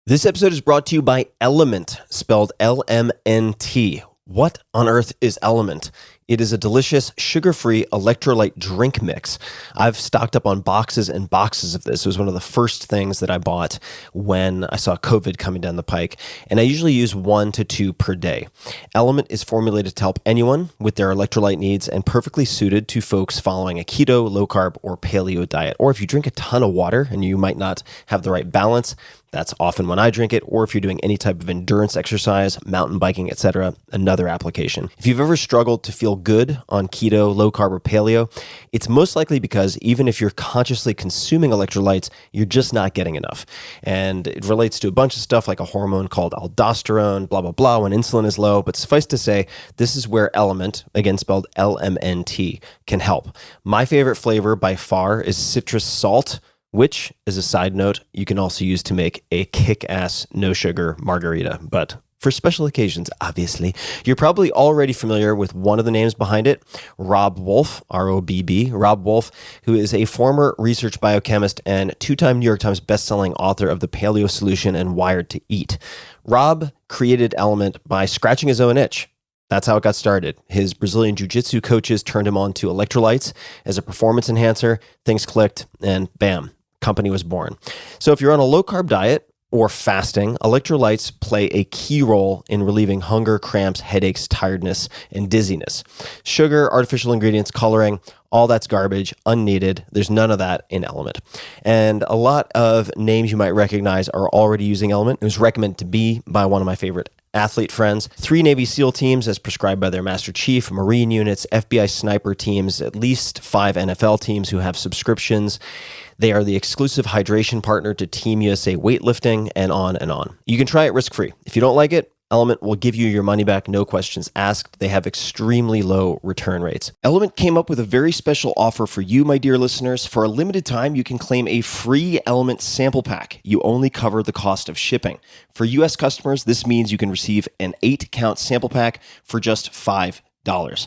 This episode is brought to you by Element, spelled LMNT. What on earth is Element? It is a delicious, sugar-free electrolyte drink mix. I've stocked up on boxes and boxes of this. It was one of the first things that I bought when I saw COVID coming down the pike, and I usually use 1 to 2 per day. Element is formulated to help anyone with their electrolyte needs and perfectly suited to folks following a keto, low-carb, or paleo diet. Or if you drink a ton of water and you might not have the right balance, that's often when I drink it, or if you're doing any type of endurance exercise, mountain biking, etc., another application. If you've ever struggled to feel good on keto, low carb, or paleo, it's most likely because even if you're consciously consuming electrolytes, you're just not getting enough. And it relates to a bunch of stuff like a hormone called aldosterone, blah, blah, blah, when insulin is low. But suffice to say, this is where Element, again spelled LMNT, can help. My favorite flavor by far is citrus salt, which, as a side note, you can also use to make a kick-ass no-sugar margarita. But for special occasions, obviously. You're probably already familiar with one of the names behind it, Robb Wolf, R-O-B-B, Robb Wolf, who is a former research biochemist and 2-time New York Times bestselling author of The Paleo Solution and Wired to Eat. Robb created Element by scratching his own itch. That's how it got started. His Brazilian jiu-jitsu coaches turned him on to electrolytes as a performance enhancer. Things clicked, and bam. Company was born. So if you're on a low-carb diet or fasting, electrolytes play a key role in relieving hunger, cramps, headaches, tiredness, and dizziness. Sugar, artificial ingredients, coloring, all that's garbage, unneeded. There's none of that in Element. And a lot of names you might recognize are already using Element. It was recommended to be by one of my favorite athlete friends, 3 Navy SEAL teams as prescribed by their Master Chief, Marine units, FBI sniper teams, at least 5 NFL teams who have subscriptions. They are the exclusive hydration partner to Team USA weightlifting, and on and on. You can try it risk-free. If you don't like it, Element will give you your money back, no questions asked. They have extremely low return rates. Element came up with a very special offer for you, my dear listeners. For a limited time, you can claim a free Element sample pack. You only cover the cost of shipping. For U.S. customers, this means you can receive an 8-count sample pack for just $5.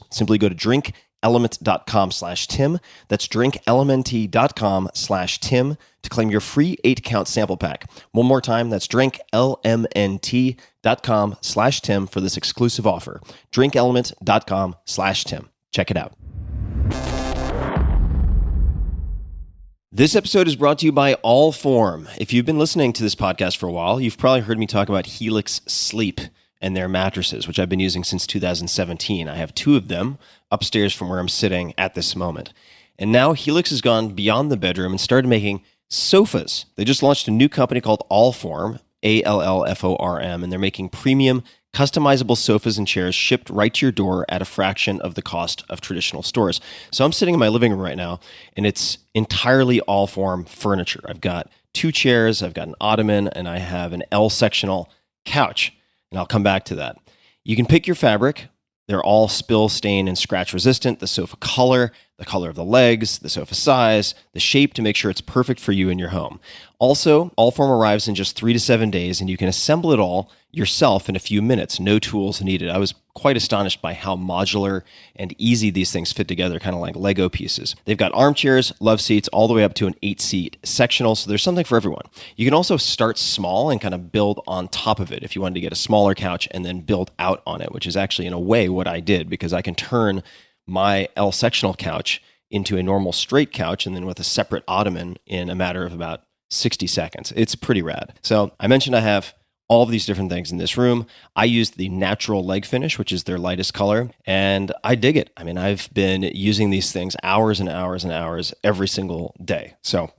Simply go to drinkelement.com/Tim. That's drinkelement.com/Tim to claim your free 8-count sample pack. One more time, that's drinkelement.com/Tim for this exclusive offer. drinkelement.com/Tim. Check it out. This episode is brought to you by Allform. If you've been listening to this podcast for a while, you've probably heard me talk about Helix Sleep and their mattresses, which I've been using since 2017. I have 2 of them upstairs from where I'm sitting at this moment. And now Helix has gone beyond the bedroom and started making sofas. They just launched a new company called Allform, Allform, and they're making premium, customizable sofas and chairs shipped right to your door at a fraction of the cost of traditional stores. So I'm sitting in my living room right now, and it's entirely Allform furniture. I've got 2 chairs, I've got an ottoman, and I have an L-sectional couch. And I'll come back to that. You can pick your fabric. They're all spill, stain, and scratch resistant. The sofa color, the color of the legs, the sofa size, the shape to make sure it's perfect for you and your home. Also, Allform arrives in just 3 to 7 days, and you can assemble it all yourself in a few minutes. No tools needed. I was quite astonished by how modular and easy these things fit together, kind of like Lego pieces. They've got armchairs, love seats, all the way up to an 8-seat sectional, so there's something for everyone. You can also start small and kind of build on top of it if you wanted to get a smaller couch and then build out on it, which is actually, in a way, what I did, because I can turn my L-sectional couch into a normal straight couch and then with a separate ottoman in a matter of about 60 seconds. It's pretty rad. So I mentioned I have all of these different things in this room. I used the natural leg finish, which is their lightest color, and I dig it. I mean, I've been using these things hours and hours and hours every single day. So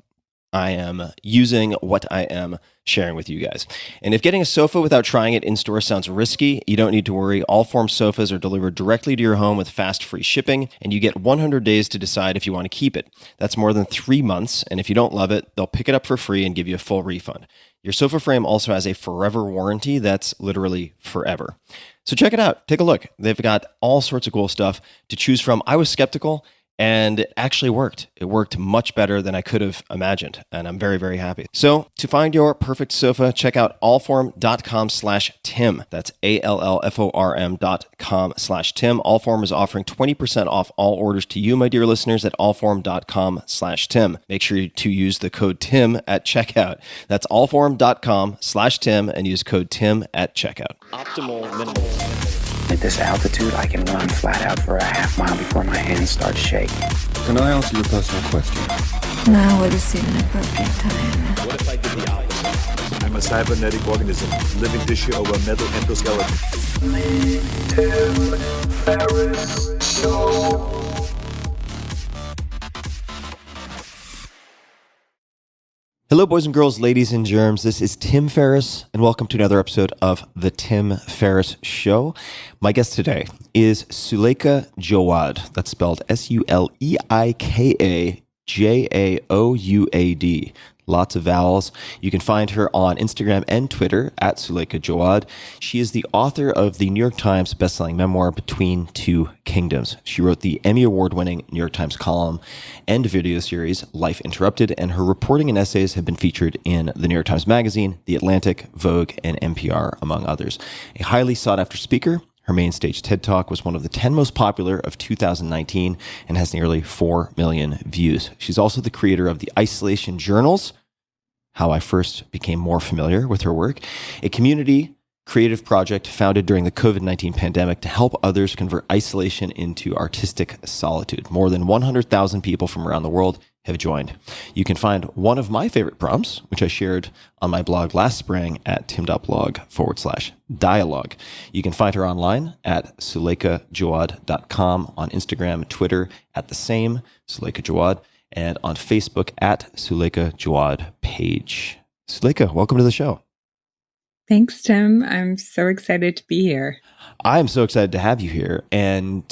I am using what I am sharing with you guys. And if getting a sofa without trying it in-store sounds risky, you don't need to worry. Allform sofas are delivered directly to your home with fast, free shipping, and you get 100 days to decide if you want to keep it. That's more than 3 months, and if you don't love it, they'll pick it up for free and give you a full refund. Your sofa frame also has a forever warranty that's literally forever. So check it out. Take a look. They've got all sorts of cool stuff to choose from. I was skeptical, And it actually worked. It worked much better than I could have imagined. And I'm very, very happy. So to find your perfect sofa, check out allform.com/Tim. That's ALLFORM.com/Tim. Allform is offering 20% off all orders to you, my dear listeners, at allform.com/Tim. Make sure to use the code TIM at checkout. That's allform.com/Tim and use code TIM at checkout. Optimal minimalism. At this altitude, I can run flat out for a half mile before my hands start shaking. Can I ask you a personal question? Now would seem an appropriate time. What if I did the opposite? I'm a cybernetic organism, living tissue over a metal endoskeleton. The Tim Ferriss Show. Hello, boys and girls, ladies and germs. This is Tim Ferriss, and welcome to another episode of The Tim Ferriss Show. My guest today is Suleika Jaouad. That's spelled Suleika Jaouad. Lots of vowels. You can find her on Instagram and Twitter at Suleika Jaouad. She is the author of the New York Times bestselling memoir, Between Two Kingdoms. She wrote the Emmy Award-winning New York Times column and video series, Life Interrupted, and her reporting and essays have been featured in the New York Times Magazine, The Atlantic, Vogue, and NPR, among others. A highly sought-after speaker, her mainstage TED Talk was one of the 10 most popular of 2019 and has nearly 4 million views. She's also the creator of the Isolation Journals, how I first became more familiar with her work, a community creative project founded during the COVID-19 pandemic to help others convert isolation into artistic solitude. More than 100,000 people from around the world have joined. You can find one of my favorite prompts, which I shared on my blog last spring at tim.blog/dialogue. You can find her online at suleikajaouad.com, on Instagram, Twitter at the same, Suleika Jaouad, and on Facebook at Suleika Jaouad page. Suleika, welcome to the show. Thanks, Tim. I'm so excited to be here. I'm so excited to have you here. And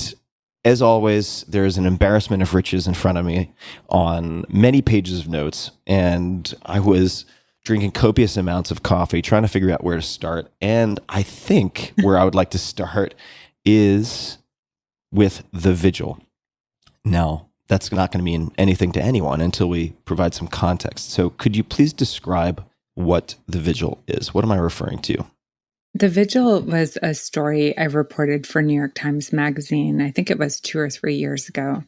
as always, there's an embarrassment of riches in front of me on many pages of notes. And I was drinking copious amounts of coffee, trying to figure out where to start. And I think where I would like to start is with The Vigil. Now, that's not going to mean anything to anyone until we provide some context. So could you please describe what The Vigil is? What am I referring to? The Vigil was a story I reported for New York Times Magazine. I think it was 2 or 3 years ago.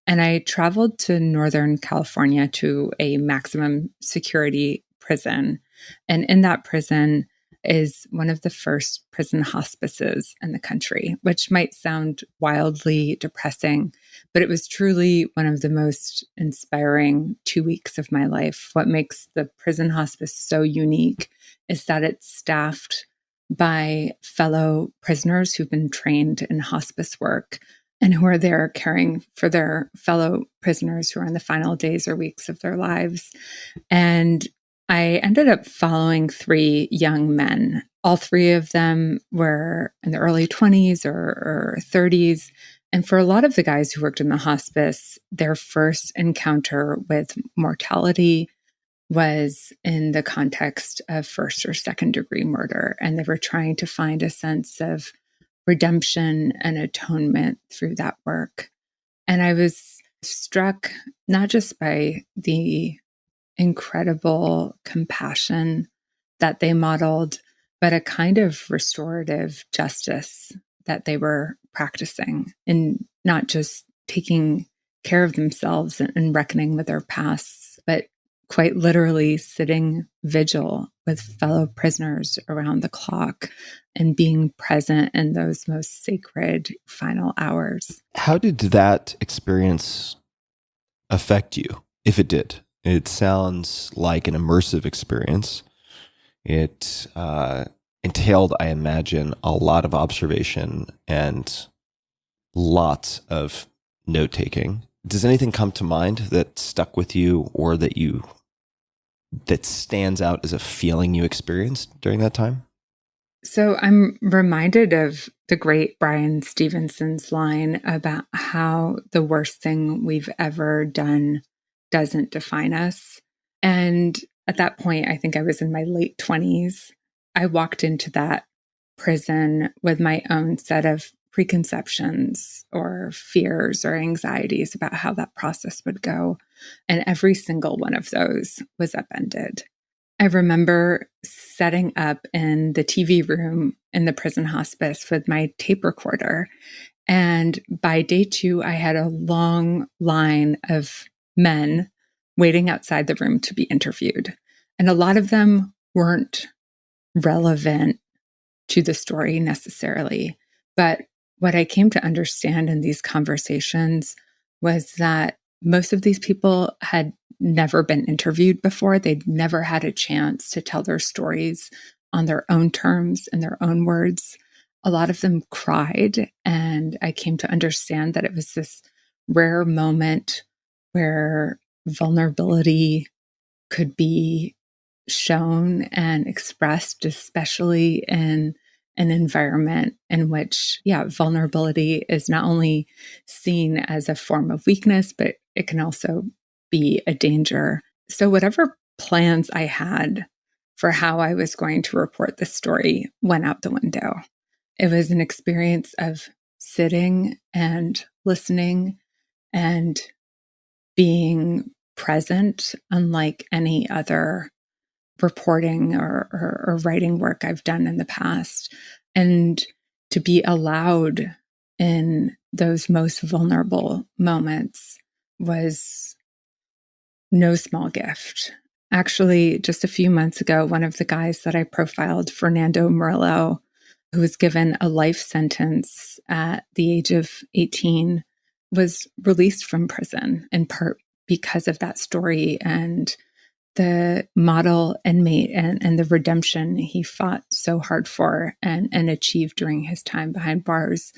And I traveled to Northern California to a maximum security prison. And in that prison is one of the first prison hospices in the country, which might sound wildly depressing, but it was truly one of the most inspiring 2 weeks of my life. What makes the prison hospice so unique is that it's staffed by fellow prisoners who've been trained in hospice work and who are there caring for their fellow prisoners who are in the final days or weeks of their lives. And I ended up following 3 young men. All 3 of them were in the early 20s or 30s. And for a lot of the guys who worked in the hospice, their first encounter with mortality was in the context of first or second degree murder. And they were trying to find a sense of redemption and atonement through that work. And I was struck not just by the incredible compassion that they modeled, but a kind of restorative justice that they were practicing in not just taking care of themselves and reckoning with their pasts, but quite literally sitting vigil with fellow prisoners around the clock and being present in those most sacred final hours. How did that experience affect you, if it did? It sounds like an immersive experience. It entailed, I imagine, a lot of observation and lots of note-taking. Does anything come to mind that stuck with you or that stands out as a feeling you experienced during that time? So I'm reminded of the great Brian Stevenson's line about how the worst thing we've ever done doesn't define us. And at that point, I think I was in my late 20s. I walked into that prison with my own set of preconceptions or fears or anxieties about how that process would go. And every single one of those was upended. I remember setting up in the TV room in the prison hospice with my tape recorder. And by day 2, I had a long line of men waiting outside the room to be interviewed. And a lot of them weren't relevant to the story necessarily. But what I came to understand in these conversations was that most of these people had never been interviewed before. They'd never had a chance to tell their stories on their own terms and their own words. A lot of them cried, and I came to understand that it was this rare moment where vulnerability could be shown and expressed, especially in an environment in which, vulnerability is not only seen as a form of weakness, but it can also be a danger. So whatever plans I had for how I was going to report the story went out the window. It was an experience of sitting and listening and being present, unlike any other reporting or writing work I've done in the past. And to be allowed in those most vulnerable moments was no small gift. Actually, just a few months ago, one of the guys that I profiled, Fernando Murillo, who was given a life sentence at the age of 18, was released from prison in part because of that story and the model inmate and the redemption he fought so hard for and achieved during his time behind bars.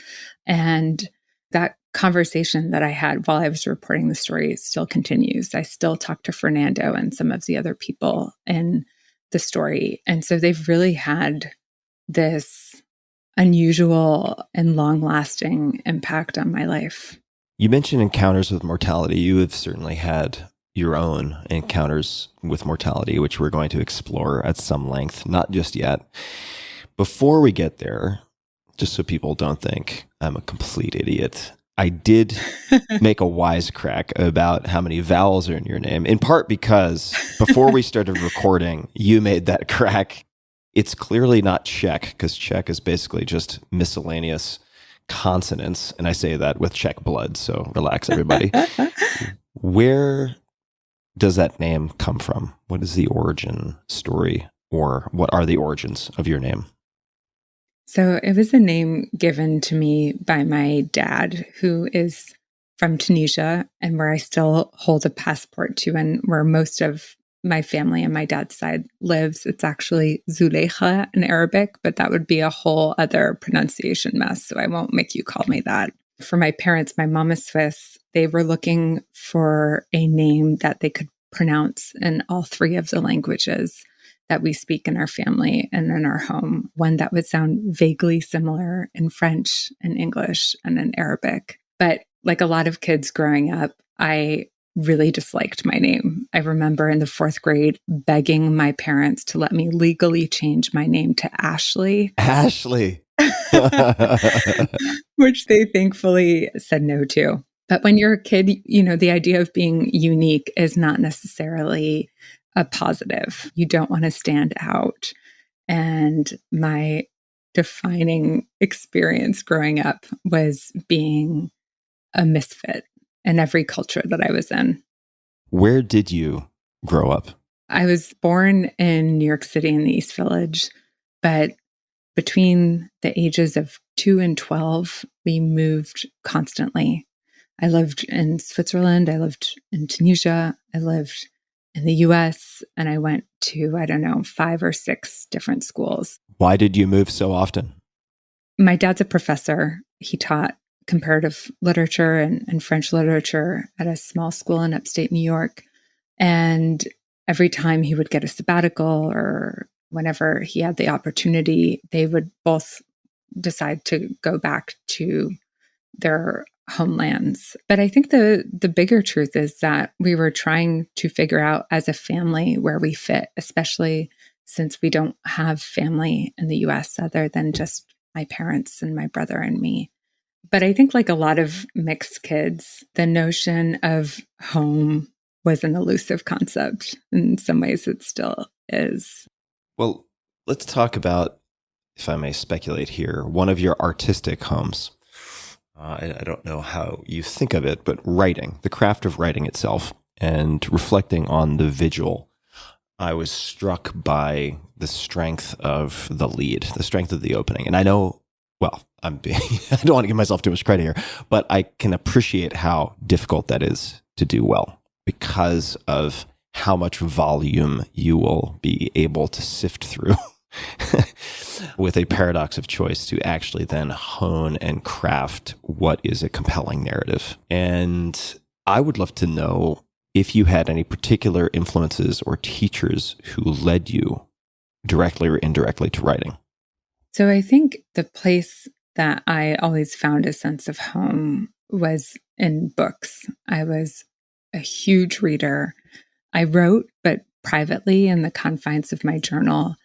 And that conversation that I had while I was reporting the story still continues. I still talk to Fernando and some of the other people in the story. And so they've really had this unusual and long-lasting impact on my life. You mentioned encounters with mortality. You have certainly had your own encounters with mortality, which we're going to explore at some length, not just yet. Before we get there, just so people don't think I'm a complete idiot, I did make a wisecrack about how many vowels are in your name, in part because before we started recording, you made that crack. It's clearly not Czech, because Czech is basically just miscellaneous consonants. And I say that with Czech blood, so relax, everybody. Where does that name come from? What is the origin story, or what are the origins of your name? So it was a name given to me by my dad, who is from Tunisia and where I still hold a passport to, and where most of my family on my dad's side lives. It's actually Suleika in Arabic, but that would be a whole other pronunciation mess. So I won't make you call me that. For my parents, my mom is Swiss. They were looking for a name that they could pronounce in all 3 of the languages that we speak in our family and in our home. One that would sound vaguely similar in French and English and in Arabic. But like a lot of kids growing up, I really disliked my name. I remember in the 4th grade begging my parents to let me legally change my name to Ashley. Ashley. Which they thankfully said no to. But when you're a kid, the idea of being unique is not necessarily a positive. You don't want to stand out. And my defining experience growing up was being a misfit in every culture that I was in. Where did you grow up? I was born in New York City in the East Village, but between the ages of 2 and 12, we moved constantly. I lived in Switzerland, I lived in Tunisia, I lived in the US, and I went to, 5 or 6 different schools. Why did you move so often? My dad's a professor. He taught comparative literature and French literature at a small school in upstate New York. And every time he would get a sabbatical or whenever he had the opportunity, they would both decide to go back to their homelands. But I think the bigger truth is that we were trying to figure out as a family where we fit, especially since we don't have family in the US other than just my parents and my brother and me. But I think, like a lot of mixed kids, the notion of home was an elusive concept. In some ways, it still is. Well, let's talk about, if I may speculate here, one of your artistic homes. I don't know how you think of it, but writing, the craft of writing itself, and reflecting on the visual. I was struck by the strength of the lead, the strength of the opening. And I know, well, I don't want to give myself too much credit here, but I can appreciate how difficult that is to do well because of how much volume you will be able to sift through with a paradox of choice to actually then hone and craft what is a compelling narrative. And I would love to know if you had any particular influences or teachers who led you directly or indirectly to writing. So I think the place that I always found a sense of home was in books. I was a huge reader. I wrote, but privately in the confines of my journal.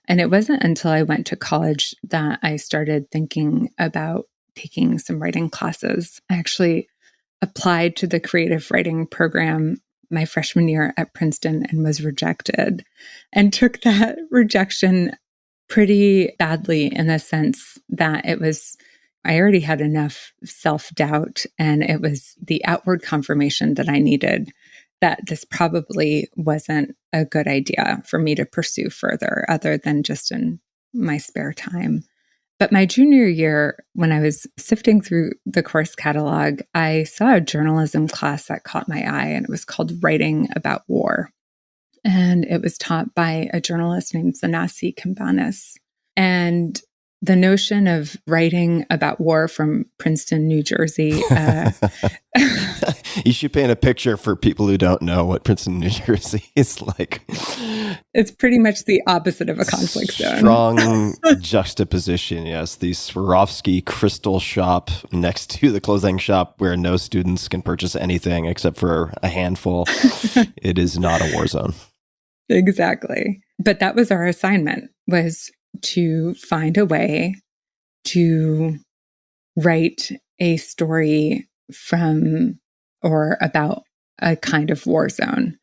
And it wasn't until I went to college that I started thinking about taking some writing classes. I actually applied to the creative writing program my freshman year at Princeton and was rejected, and took that rejection pretty badly in the sense that I already had enough self-doubt, and it was the outward confirmation that I needed that this probably wasn't a good idea for me to pursue further, other than just in my spare time. But my junior year, when I was sifting through the course catalog, I saw a journalism class that caught my eye, and it was called Writing About War. And it was taught by a journalist named Thanasi Kimbanis. And the notion of writing about war from Princeton, New Jersey. You should paint a picture for people who don't know what Princeton, New Jersey is like. It's pretty much the opposite of a conflict zone. Strong juxtaposition, yes. The Swarovski crystal shop next to the clothing shop where no students can purchase anything except for a handful. It is not a war zone. Exactly. But that was our assignment, was to find a way to write a story from or about a kind of war zone.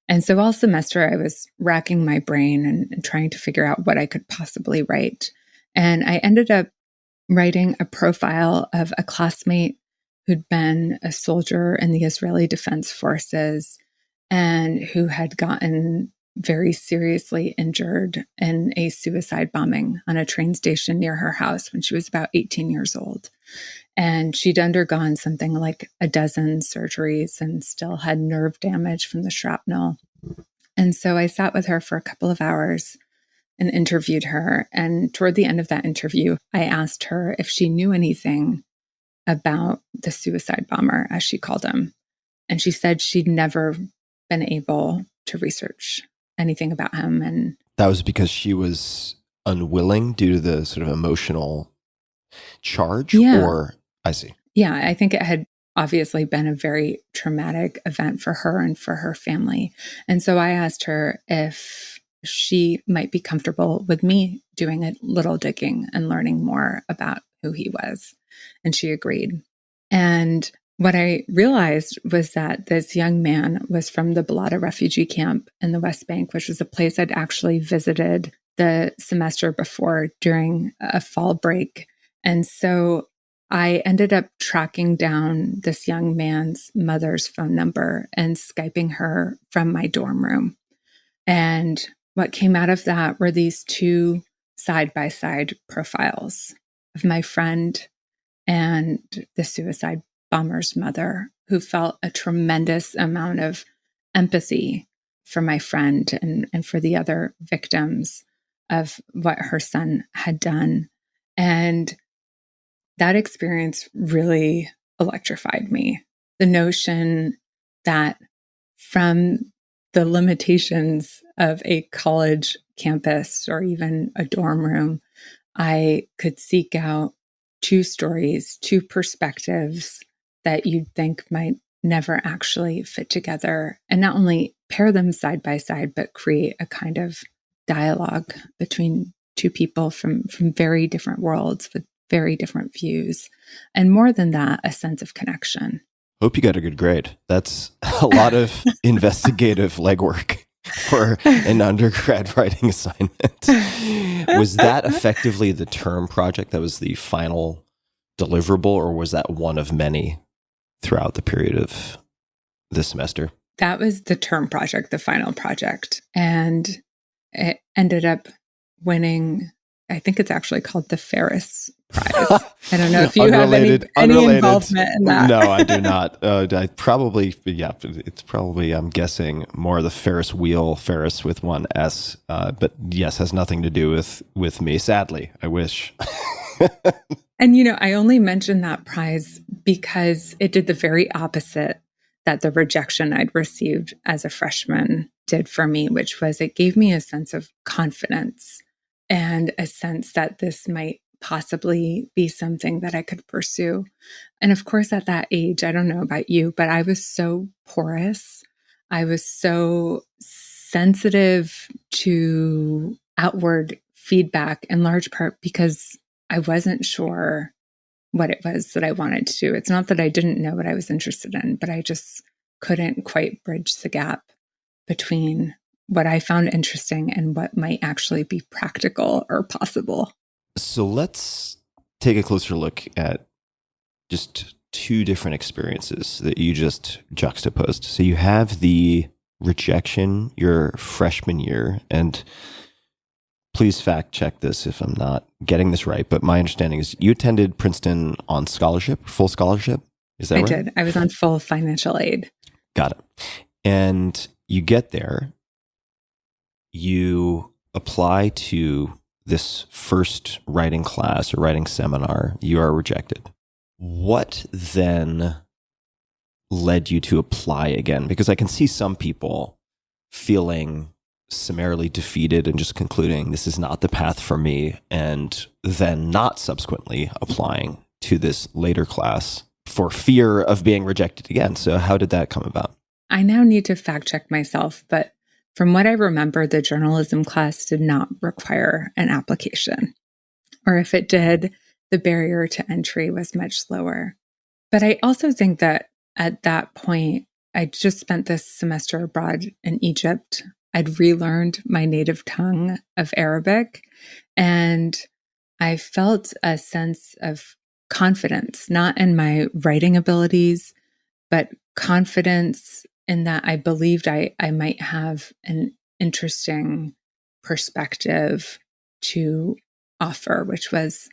And so all semester I was racking my brain and trying to figure out what I could possibly write. And I ended up writing a profile of a classmate who'd been a soldier in the Israeli Defense Forces and who had gotten very seriously injured in a suicide bombing on a train station near her house when she was about 18 years old. And she'd undergone something like a dozen surgeries and still had nerve damage from the shrapnel. And so I sat with her for a couple of hours and interviewed her. And toward the end of that interview, I asked her if she knew anything about the suicide bomber, as she called him. And she said she'd never been able to research anything about him. And that was because she was unwilling due to the sort of emotional charge? Yeah. Or I see. Yeah, I think it had obviously been a very traumatic event for her and for her family. And so I asked her if she might be comfortable with me doing a little digging and learning more about who he was. And she agreed. And what I realized was that this young man was from the Balata refugee camp in the West Bank, which was a place I'd actually visited the semester before during a fall break. And so I ended up tracking down this young man's mother's phone number and Skyping her from my dorm room. And what came out of that were these two side-by-side profiles of my friend and the suicide bomber's mother, who felt a tremendous amount of empathy for my friend and for the other victims of what her son had done. And that experience really electrified me. The notion that from the limitations of a college campus or even a dorm room, I could seek out two stories, two perspectives that you'd think might never actually fit together, and not only pair them side by side, but create a kind of dialogue between two people from very different worlds with very different views. And more than that, a sense of connection. Hope you got a good grade. That's a lot of investigative legwork for an undergrad writing assignment. Was that effectively the term project that was the final deliverable, or was that one of many throughout the period of the semester? That was the term project, the final project. And it ended up winning, I think it's actually called the Ferriss Prize. I don't know if you have any involvement in that. No, I do not. I probably, it's probably, I'm guessing, more the Ferris wheel, Ferris with one S. But yes, has nothing to do with me, sadly. I wish. And, I only mentioned that prize because it did the very opposite that the rejection I'd received as a freshman did for me, which was it gave me a sense of confidence and a sense that this might possibly be something that I could pursue. And of course, at that age, I don't know about you, but I was so porous. I was so sensitive to outward feedback, in large part because I wasn't sure what it was that I wanted to do. It's not that I didn't know what I was interested in, but I just couldn't quite bridge the gap between what I found interesting and what might actually be practical or possible. So let's take a closer look at just two different experiences that you just juxtaposed. So you have the rejection your freshman year, and please fact check this if I'm not getting this right, but my understanding is you attended Princeton on scholarship, full scholarship. Is that right? I did. I was on full financial aid. Got it. And you get there, you apply to this first writing class or writing seminar, you are rejected. What then led you to apply again? Because I can see some people feeling summarily defeated and just concluding this is not the path for me, and then not subsequently applying to this later class for fear of being rejected again. So how did that come about? I now need to fact check myself, but from what I remember, the journalism class did not require an application. Or if it did, the barrier to entry was much lower. But I also think that at that point, I just spent this semester abroad in Egypt. I'd relearned my native tongue of Arabic, and I felt a sense of confidence, not in my writing abilities, but confidence in that I believed I might have an interesting perspective to offer, which was,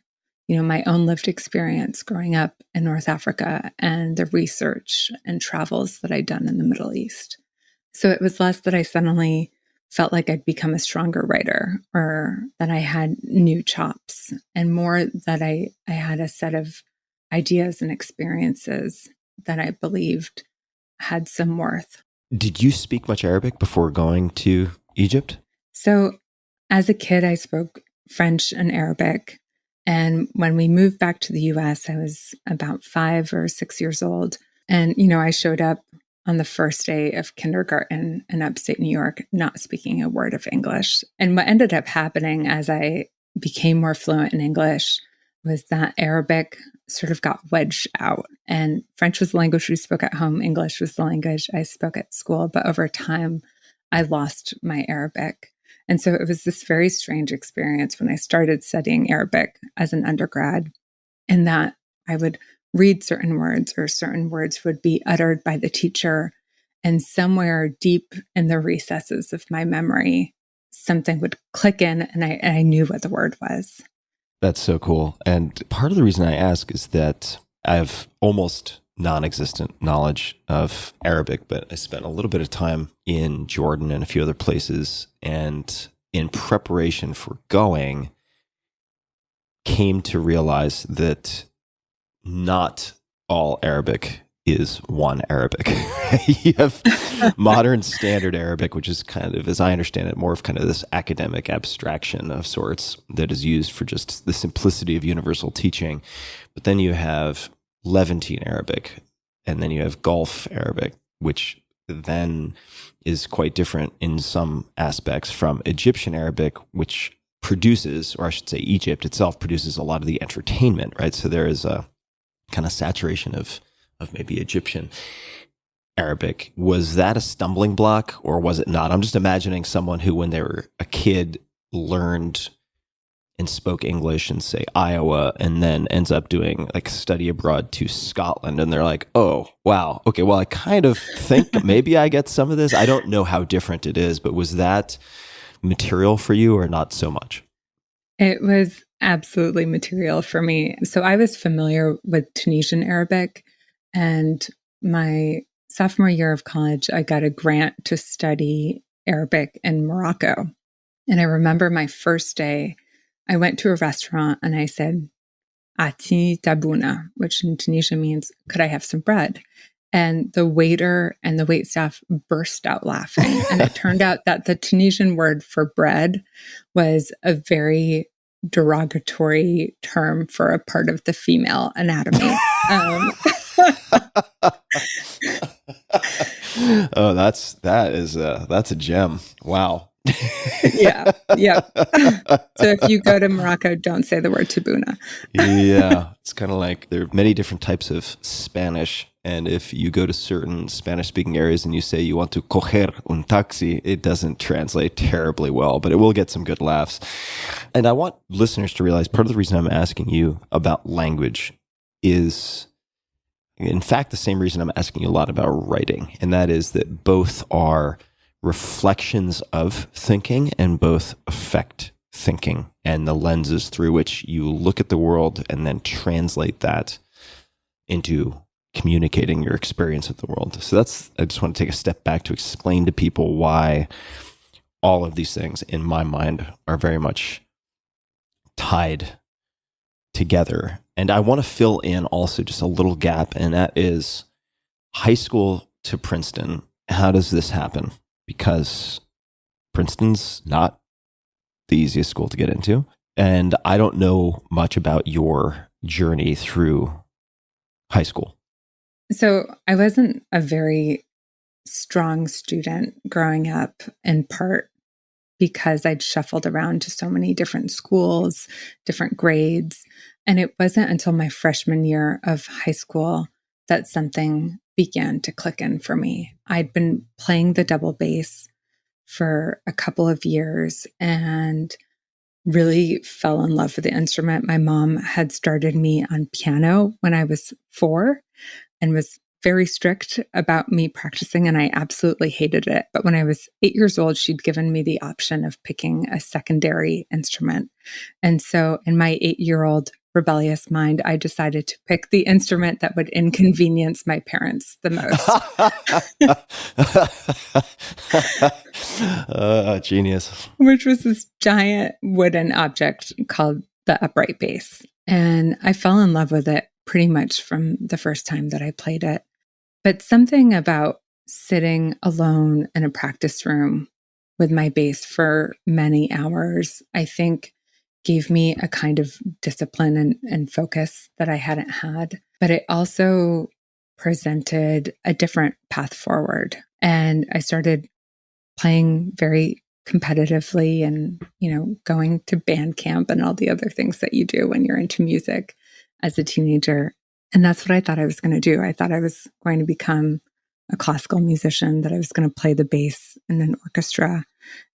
my own lived experience growing up in North Africa and the research and travels that I'd done in the Middle East. So it was less that I suddenly felt like I'd become a stronger writer or that I had new chops, and more that I had a set of ideas and experiences that I believed had some worth. Did you speak much Arabic before going to Egypt? So as a kid, I spoke French and Arabic. And when we moved back to the US, I was about 5 or 6 years old. And, I showed up on the first day of kindergarten in upstate New York, not speaking a word of English. And what ended up happening as I became more fluent in English was that Arabic sort of got wedged out. And French was the language we spoke at home. English was the language I spoke at school. But over time, I lost my Arabic. And so it was this very strange experience when I started studying Arabic as an undergrad, in that I would read certain words, or certain words would be uttered by the teacher, and somewhere deep in the recesses of my memory, something would click in, and I knew what the word was. That's so cool. And part of the reason I ask is that I have almost non-existent knowledge of Arabic, but I spent a little bit of time in Jordan and a few other places, and in preparation for going, came to realize that not all Arabic is one Arabic. You have modern standard Arabic, which is kind of, as I understand it, more of kind of this academic abstraction of sorts that is used for just the simplicity of universal teaching. But then you have Levantine Arabic, and then you have Gulf Arabic, which then is quite different in some aspects from Egyptian Arabic, which produces, or I should say Egypt itself produces a lot of the entertainment, right? So there is a kind of saturation of maybe Egyptian Arabic. Was that a stumbling block or was it not? I'm just imagining someone who, when they were a kid, learned and spoke English in, say, Iowa, and then ends up doing like study abroad to Scotland. And they're like, oh, wow. Okay, well, I kind of think maybe I get some of this. I don't know how different it is, but was that material for you or not so much? It was absolutely material for me. So I was familiar with Tunisian Arabic, and my sophomore year of college, I got a grant to study Arabic in Morocco. And I remember my first day, I went to a restaurant and I said, Ati tabuna, which in Tunisia means, could I have some bread? And the waiter and the waitstaff burst out laughing. And it turned out that the Tunisian word for bread was a very derogatory term for a part of the female anatomy. Oh, that's a gem. Wow. Yeah. So if you go to Morocco, don't say the word tabuna. Yeah. It's kind of like there are many different types of Spanish. And if you go to certain Spanish speaking areas and you say you want to coger un taxi, it doesn't translate terribly well, but it will get some good laughs. And I want listeners to realize part of the reason I'm asking you about language is, in fact, the same reason I'm asking you a lot about writing. And that is that both are reflections of thinking and both affect thinking and the lenses through which you look at the world and then translate that into communicating your experience of the world. So I just want to take a step back to explain to people why all of these things in my mind are very much tied together. And I want to fill in also just a little gap, and that is high school to Princeton. How does this happen? Because Princeton's not the easiest school to get into. And I don't know much about your journey through high school. So I wasn't a very strong student growing up, in part because I'd shuffled around to so many different schools, different grades. And it wasn't until my freshman year of high school that something began to click in for me. I'd been playing the double bass for a couple of years and really fell in love with the instrument. My mom had started me on piano when I was 4 and was very strict about me practicing, and I absolutely hated it. But when I was 8 years old, she'd given me the option of picking a secondary instrument. And so in my 8-year-old rebellious mind, I decided to pick the instrument that would inconvenience my parents the most. Genius. Which was this giant wooden object called the upright bass. And I fell in love with it pretty much from the first time that I played it. But something about sitting alone in a practice room with my bass for many hours, I think gave me a kind of discipline and focus that I hadn't had. But it also presented a different path forward. And I started playing very competitively and, going to band camp and all the other things that you do when you're into music as a teenager. And that's what I thought I was going to do. I thought I was going to become a classical musician, that I was going to play the bass in an orchestra.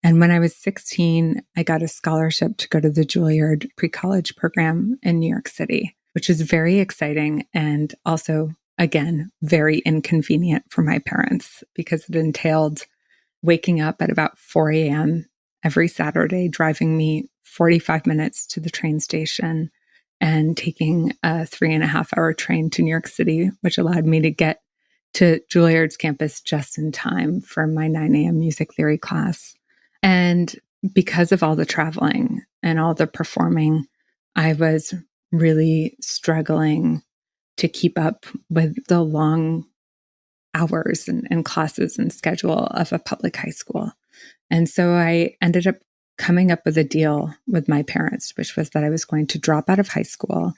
And when I was 16, I got a scholarship to go to the Juilliard pre-college program in New York City, which was very exciting and also, again, very inconvenient for my parents because it entailed waking up at about 4 a.m. every Saturday, driving me 45 minutes to the train station and taking a 3.5-hour train to New York City, which allowed me to get to Juilliard's campus just in time for my 9 a.m. music theory class. And because of all the traveling and all the performing, I was really struggling to keep up with the long hours and classes and schedule of a public high school. And so I ended up coming up with a deal with my parents, which was that I was going to drop out of high school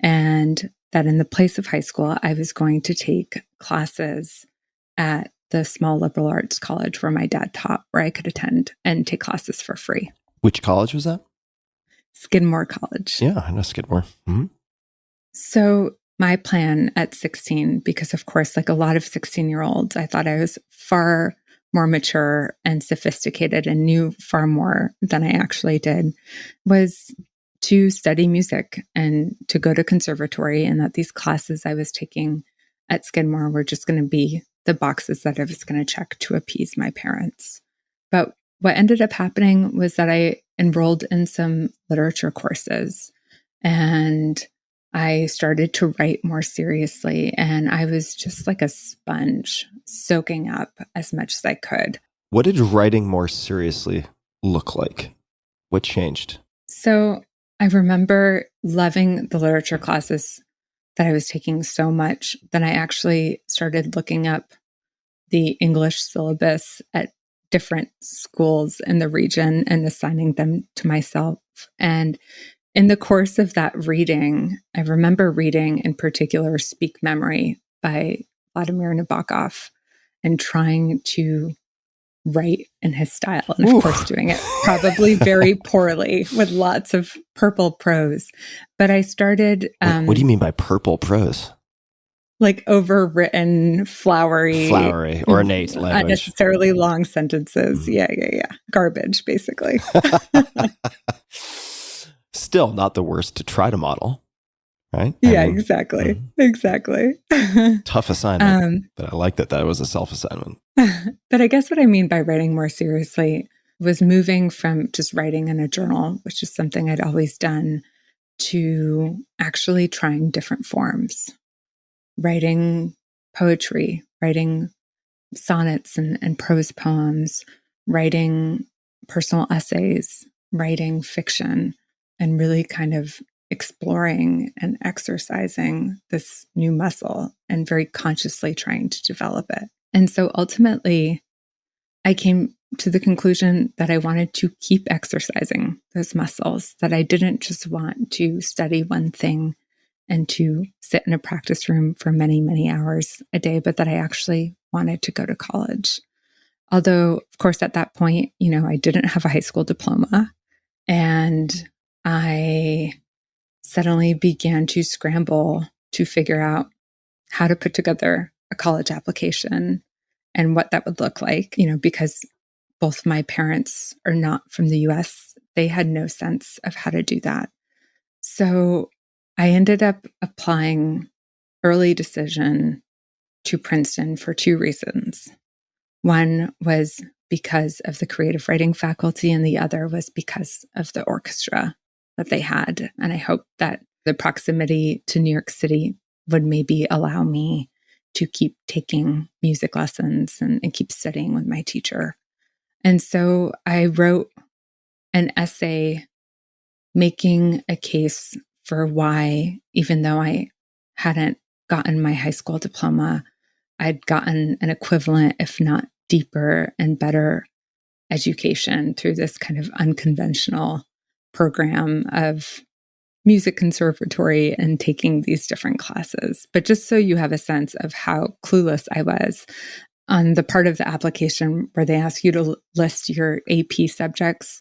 and that in the place of high school, I was going to take classes at the small liberal arts college where my dad taught, where I could attend and take classes for free. Which college was that? Skidmore College. Yeah, I know Skidmore. Mm-hmm. So my plan at 16, because of course, like a lot of 16-year-olds, I thought I was far more mature and sophisticated and knew far more than I actually did, was to study music and to go to conservatory, and that these classes I was taking at Skidmore were just going to be the boxes that I was going to check to appease my parents. But what ended up happening was that I enrolled in some literature courses, and I started to write more seriously, and I was just like a sponge, soaking up as much as I could. What did writing more seriously look like? What changed? So I remember loving the literature classes that I was taking so much that I actually started looking up the English syllabus at different schools in the region and assigning them to myself. And in the course of that reading, I remember reading in particular Speak Memory by Vladimir Nabokov and trying to write in his style. And of course, doing it probably very poorly with lots of purple prose. But I started... what do you mean by purple prose? Like overwritten, flowery, ornate language. Unnecessarily long sentences. Yeah. Garbage, basically. Still not the worst to try to model, right? Yeah, exactly. Exactly. Tough assignment, but I like that was a self-assignment. But I guess what I mean by writing more seriously was moving from just writing in a journal, which is something I'd always done, to actually trying different forms. Writing poetry, writing sonnets and prose poems, writing personal essays, writing fiction, and really kind of exploring and exercising this new muscle and very consciously trying to develop it. And so ultimately, I came to the conclusion that I wanted to keep exercising those muscles, that I didn't just want to study one thing and to sit in a practice room for many, many hours a day, but that I actually wanted to go to college. Although, of course, at that point, I didn't have a high school diploma, and I suddenly began to scramble to figure out how to put together a college application and what that would look like, because both my parents are not from the US. They had no sense of how to do that. So I ended up applying early decision to Princeton for two reasons. One was because of the creative writing faculty, and the other was because of the orchestra that they had. And I hoped that the proximity to New York City would maybe allow me to keep taking music lessons and keep studying with my teacher. And so I wrote an essay making a case for why, even though I hadn't gotten my high school diploma, I'd gotten an equivalent, if not deeper and better education through this kind of unconventional program of music conservatory and taking these different classes. But just so you have a sense of how clueless I was, on the part of the application where they ask you to list your AP subjects,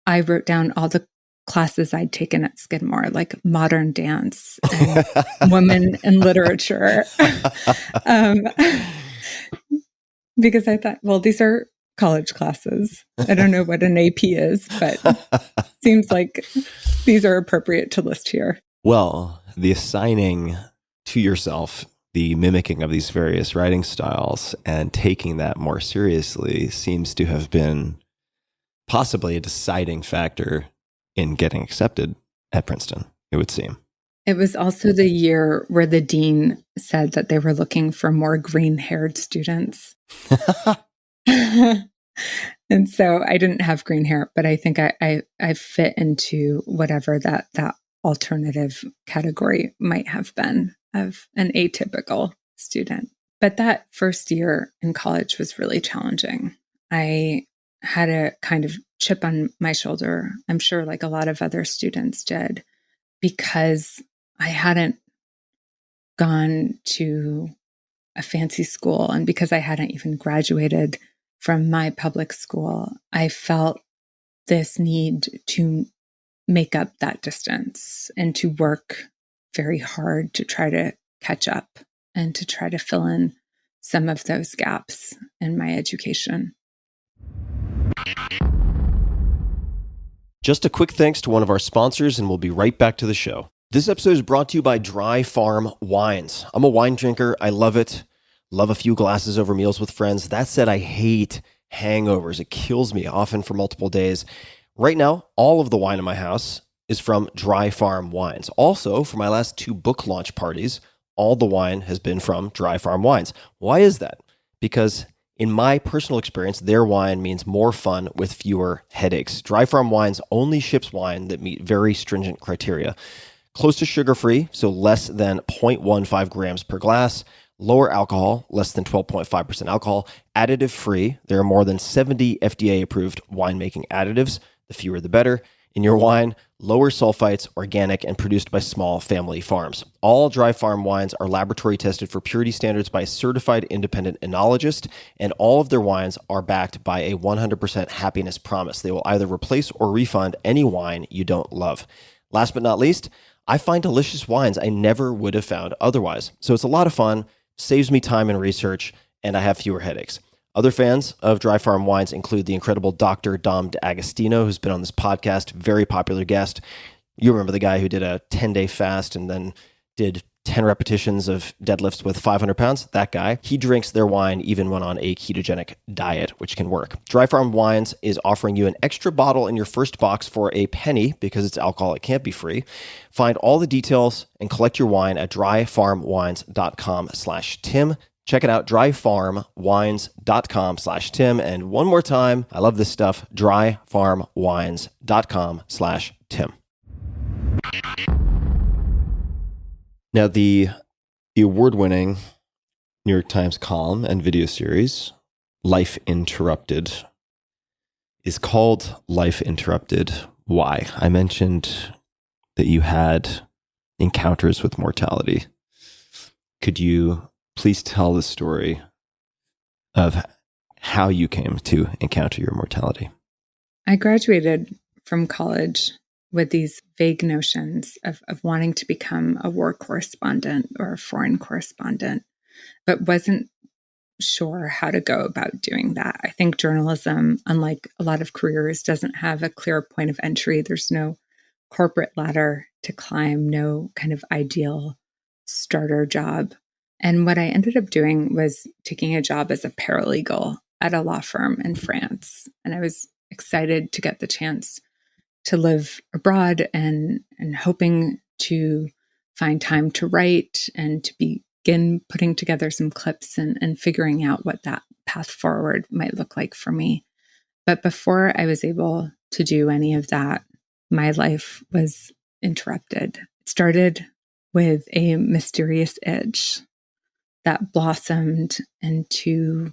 I wrote down all the classes I'd taken at Skidmore, like modern dance and women in literature. Because I thought, well, these are college classes. I don't know what an AP is, but seems like these are appropriate to list here. Well, the assigning to yourself, the mimicking of these various writing styles and taking that more seriously seems to have been possibly a deciding factor in getting accepted at Princeton, it would seem. It was also the year where the dean said that they were looking for more green-haired students. And so I didn't have green hair, but I think I fit into whatever that alternative category might have been of an atypical student. But that first year in college was really challenging. I had a kind of chip on my shoulder, I'm sure like a lot of other students did, because I hadn't gone to a fancy school, and because I hadn't even graduated from my public school, I felt this need to make up that distance and to work very hard to try to catch up and to try to fill in some of those gaps in my education. Just a quick thanks to one of our sponsors, and we'll be right back to the show. This episode is brought to you by Dry Farm Wines. I'm a wine drinker. I love it. Love a few glasses over meals with friends. That said, I hate hangovers. It kills me, often for multiple days. Right now, all of the wine in my house is from Dry Farm Wines. Also, for my last 2 book launch parties, all the wine has been from Dry Farm Wines. Why is that? Because in my personal experience, their wine means more fun with fewer headaches. Dry Farm Wines only ships wine that meet very stringent criteria. Close to sugar-free, so less than 0.15 grams per glass. Lower alcohol, less than 12.5% alcohol. Additive-free. There are more than 70 FDA-approved winemaking additives. The fewer, the better. In your wine, lower sulfites, organic, and produced by small family farms. All Dry Farm wines are laboratory tested for purity standards by a certified independent enologist, and all of their wines are backed by a 100% happiness promise. They will either replace or refund any wine you don't love. Last but not least, I find delicious wines I never would have found otherwise. So it's a lot of fun, saves me time and research, and I have fewer headaches. Other fans of Dry Farm wines include the incredible Dr. Dom D'Agostino, who's been on this podcast, very popular guest. You remember the guy who did a 10-day fast and then did 10 repetitions of deadlifts with 500 pounds? That guy. He drinks their wine even when on a ketogenic diet, which can work. Dry Farm Wines is offering you an extra bottle in your first box for a penny because it's alcohol. It can't be free. Find all the details and collect your wine at dryfarmwines.com/Tim. Check it out, dryfarmwines.com/Tim. And one more time, I love this stuff, dryfarmwines.com/Tim. Now, the award-winning New York Times column and video series, Life Interrupted, is called Life Interrupted. Why? I mentioned that you had encounters with mortality. Could you please tell the story of how you came to encounter your mortality? I graduated from college with these vague notions of wanting to become a war correspondent or a foreign correspondent, but wasn't sure how to go about doing that. I think journalism, unlike a lot of careers, doesn't have a clear point of entry. There's no corporate ladder to climb, no kind of ideal starter job. And what I ended up doing was taking a job as a paralegal at a law firm in France. And I was excited to get the chance to live abroad and hoping to find time to write and to begin putting together some clips and figuring out what that path forward might look like for me. But before I was able to do any of that, my life was interrupted. It started with a mysterious itch that blossomed into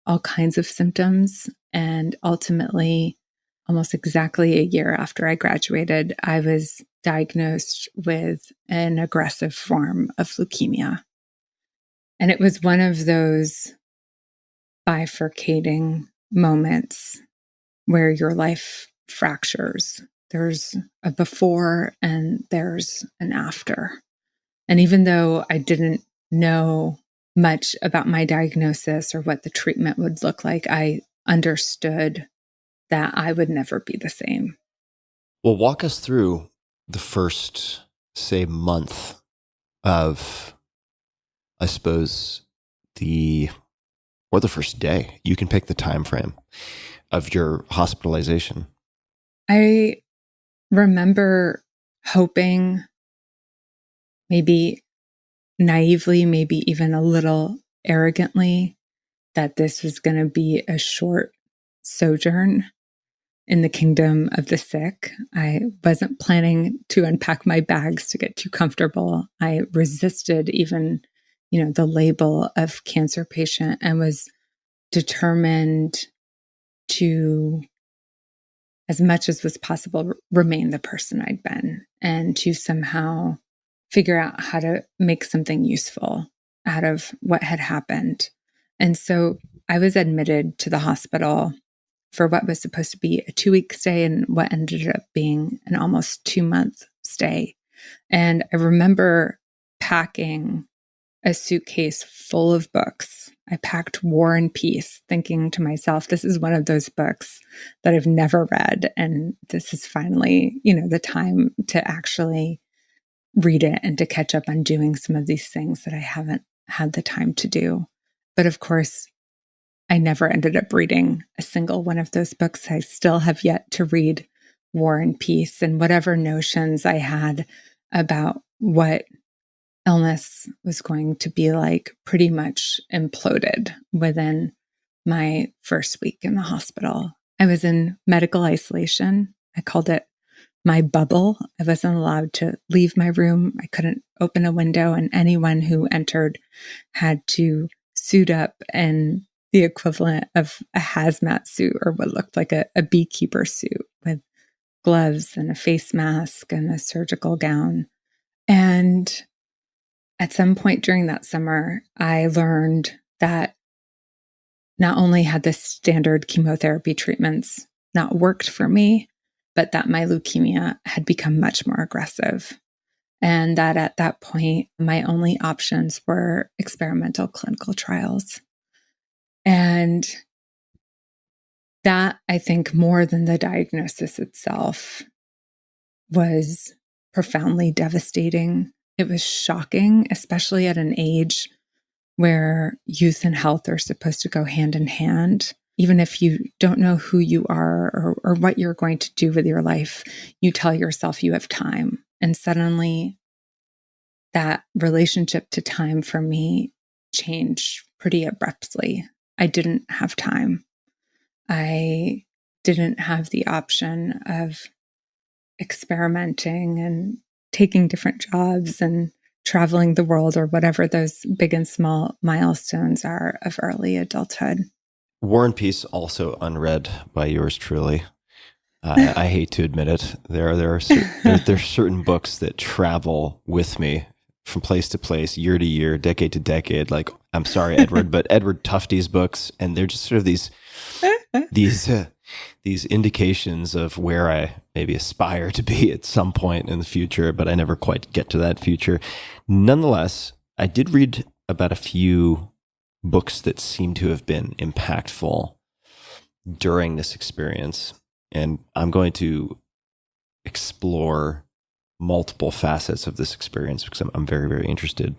all kinds of symptoms. And ultimately, almost exactly a year after I graduated, I was diagnosed with an aggressive form of leukemia. And it was one of those bifurcating moments where your life fractures. There's a before and there's an after. And even though I didn't know much about my diagnosis or what the treatment would look like, I understood that I would never be the same. Well, walk us through the first, say, month of, I suppose, the first day. You can pick the time frame of your hospitalization. I remember hoping, maybe naively, maybe even a little arrogantly, that this was going to be a short sojourn in the kingdom of the sick. I wasn't planning to unpack my bags to get too comfortable. I resisted even, the label of cancer patient and was determined to, as much as was possible, remain the person I'd been and to somehow figure out how to make something useful out of what had happened. And so I was admitted to the hospital for what was supposed to be a 2-week stay and what ended up being an almost 2-month stay. And I remember packing a suitcase full of books. I packed War and Peace, thinking to myself, this is one of those books that I've never read. And this is finally, the time to actually read it and to catch up on doing some of these things that I haven't had the time to do. But of course, I never ended up reading a single one of those books. I still have yet to read War and Peace, and whatever notions I had about what illness was going to be like pretty much imploded within my first week in the hospital. I was in medical isolation. I called it my bubble. I wasn't allowed to leave my room. I couldn't open a window, and anyone who entered had to suit up in the equivalent of a hazmat suit, or what looked like a beekeeper suit, with gloves and a face mask and a surgical gown. And at some point during that summer, I learned that not only had the standard chemotherapy treatments not worked for me, but that my leukemia had become much more aggressive. And that at that point, my only options were experimental clinical trials. And that, I think, more than the diagnosis itself, was profoundly devastating. It was shocking, especially at an age where youth and health are supposed to go hand in hand. Even if you don't know who you are or what you're going to do with your life, you tell yourself you have time. And suddenly that relationship to time for me changed pretty abruptly. I didn't have time. I didn't have the option of experimenting and taking different jobs and traveling the world, or whatever those big and small milestones are of early adulthood. War and Peace, also unread by yours truly. I hate to admit it. There are certain books that travel with me from place to place, year to year, decade to decade. Like, I'm sorry, Edward, but Edward Tufte's books, and they're just sort of these indications of where I maybe aspire to be at some point in the future, but I never quite get to that future. Nonetheless, I did read about a few books that seem to have been impactful during this experience, and I'm going to explore multiple facets of this experience because I'm very, very interested.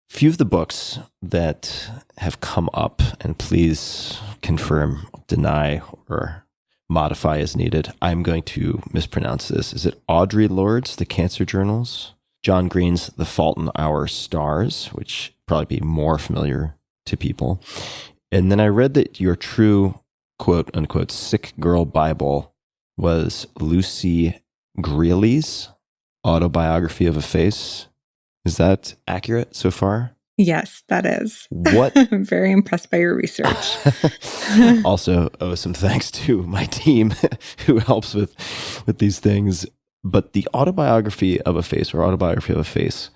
Few of the books that have come up, and please confirm, deny, or modify as needed. I'm going to mispronounce this. Is it Audre Lorde's The Cancer Journals? John Green's The Fault in Our Stars, which probably be more familiar to people. And then I read that your true quote unquote sick girl Bible was Lucy Greeley's Autobiography of a Face. Is that accurate so far? Yes, that is. What? I'm very impressed by your research. Also owe some thanks to my team who helps with these things. But the Autobiography of a Face, or Autobiography of a Face,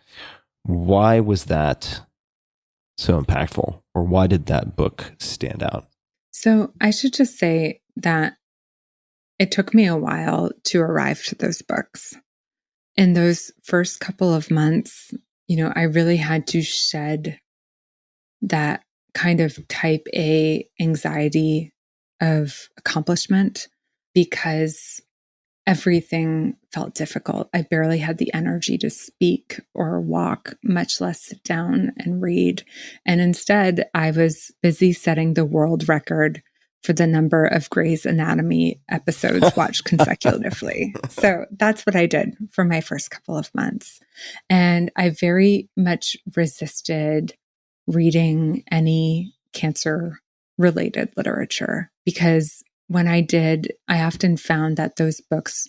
why was that so impactful? Or why did that book stand out? So I should just say that it took me a while to arrive to those books. In those first couple of months, I really had to shed that kind of type A anxiety of accomplishment, because everything felt difficult. I barely had the energy to speak or walk, much less sit down and read. And instead, I was busy setting the world record for the number of Grey's Anatomy episodes watched consecutively. So that's what I did for my first couple of months. And I very much resisted reading any cancer-related literature, because when I did, I often found that those books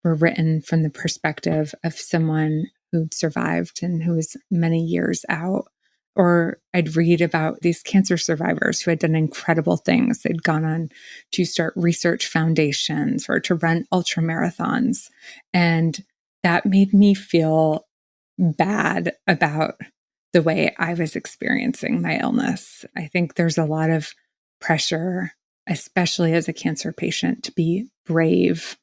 were written from the perspective of someone who'd survived and who was many years out. Or I'd read about these cancer survivors who had done incredible things. They'd gone on to start research foundations or to run ultra marathons. And that made me feel bad about the way I was experiencing my illness. I think there's a lot of pressure especially as a cancer patient, to be brave,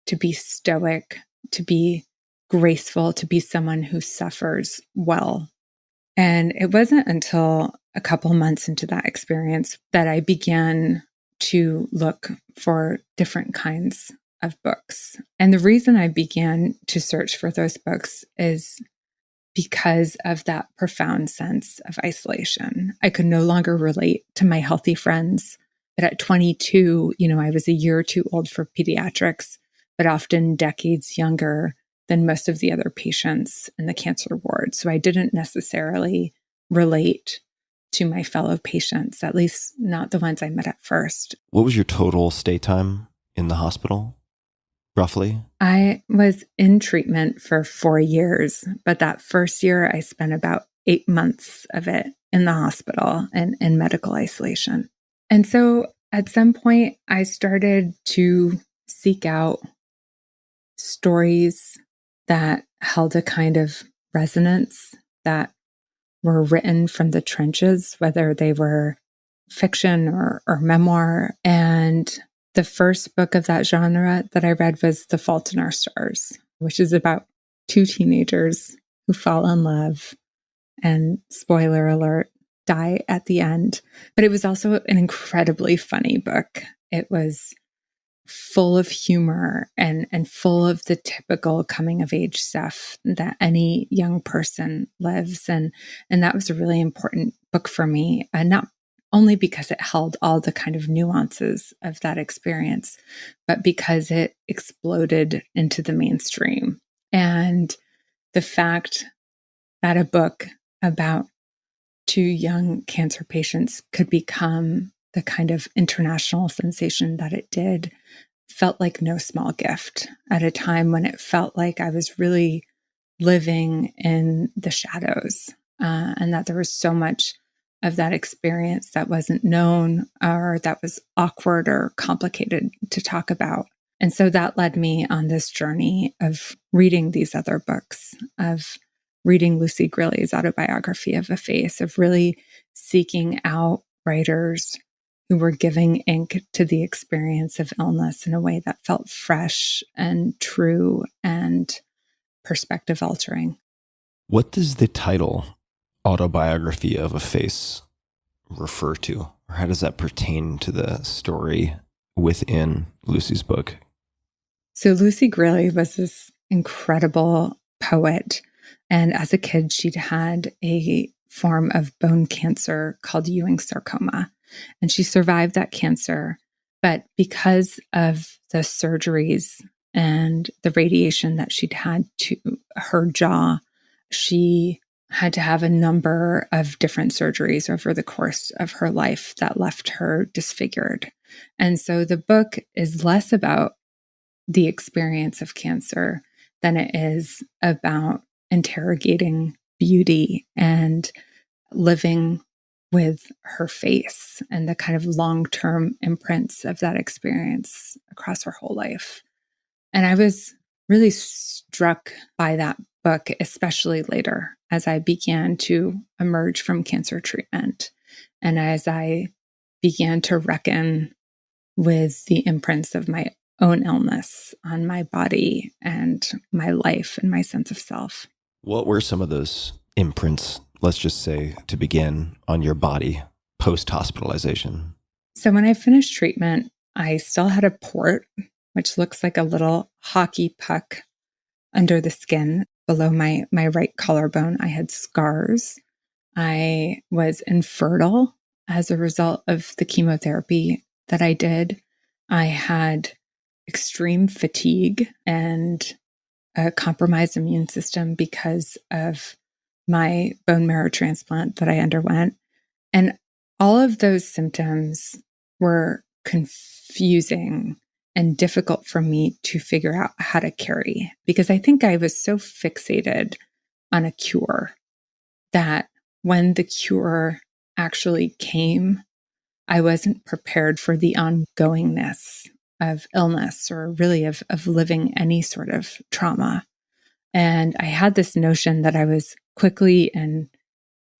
to be stoic, to be graceful, to be someone who suffers well. And it wasn't until a couple months into that experience that I began to look for different kinds of books. And the reason I began to search for those books is because of that profound sense of isolation. I could no longer relate to my healthy friends. But at 22, I was a year or two old for pediatrics, but often decades younger than most of the other patients in the cancer ward. So I didn't necessarily relate to my fellow patients, at least not the ones I met at first. What was your total stay time in the hospital, roughly? I was in treatment for 4 years, but that first year I spent about 8 months of it in the hospital and in medical isolation. And so at some point I started to seek out stories that held a kind of resonance, that were written from the trenches, whether they were fiction or memoir. And the first book of that genre that I read was The Fault in Our Stars, which is about 2 teenagers who fall in love and, spoiler alert, die at the end. But it was also an incredibly funny book. It was full of humor and full of the typical coming of age stuff that any young person lives. And that was a really important book for me, not only because it held all the kind of nuances of that experience, but because it exploded into the mainstream. And the fact that a book about 2 young cancer patients could become the kind of international sensation that it did felt like no small gift at a time when it felt like I was really living in the shadows, and that there was so much of that experience that wasn't known or that was awkward or complicated to talk about. And so that led me on this journey of reading these other books, of reading Lucy Grilly's autobiography of a face, of really seeking out writers who were giving ink to the experience of illness in a way that felt fresh and true and perspective altering. What does the title Autobiography of a Face refer to? Or how does that pertain to the story within Lucy's book? So Lucy Grilly was this incredible poet. And as a kid, she'd had a form of bone cancer called Ewing sarcoma. And she survived that cancer. But because of the surgeries and the radiation that she'd had to her jaw, she had to have a number of different surgeries over the course of her life that left her disfigured. And so the book is less about the experience of cancer than it is about interrogating beauty and living with her face and the kind of long-term imprints of that experience across her whole life. And I was really struck by that book, especially later as I began to emerge from cancer treatment and as I began to reckon with the imprints of my own illness on my body and my life and my sense of self. What were some of those imprints, let's just say, to begin, on your body post-hospitalization? So when I finished treatment, I still had a port, which looks like a little hockey puck under the skin below my right collarbone. I had scars. I was infertile as a result of the chemotherapy that I did. I had extreme fatigue and a compromised immune system because of my bone marrow transplant that I underwent. And all of those symptoms were confusing and difficult for me to figure out how to carry, because I think I was so fixated on a cure that when the cure actually came, I wasn't prepared for the ongoingness of illness or really of living any sort of trauma. And I had this notion that I was quickly and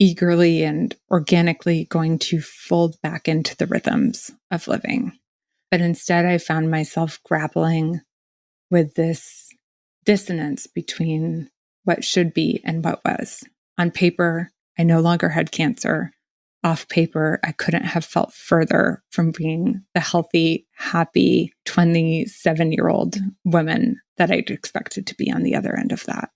eagerly and organically going to fold back into the rhythms of living. But instead, I found myself grappling with this dissonance between what should be and what was. On paper, I no longer had cancer. Off paper, I couldn't have felt further from being the healthy, happy 27-year-old woman that I'd expected to be on the other end of that.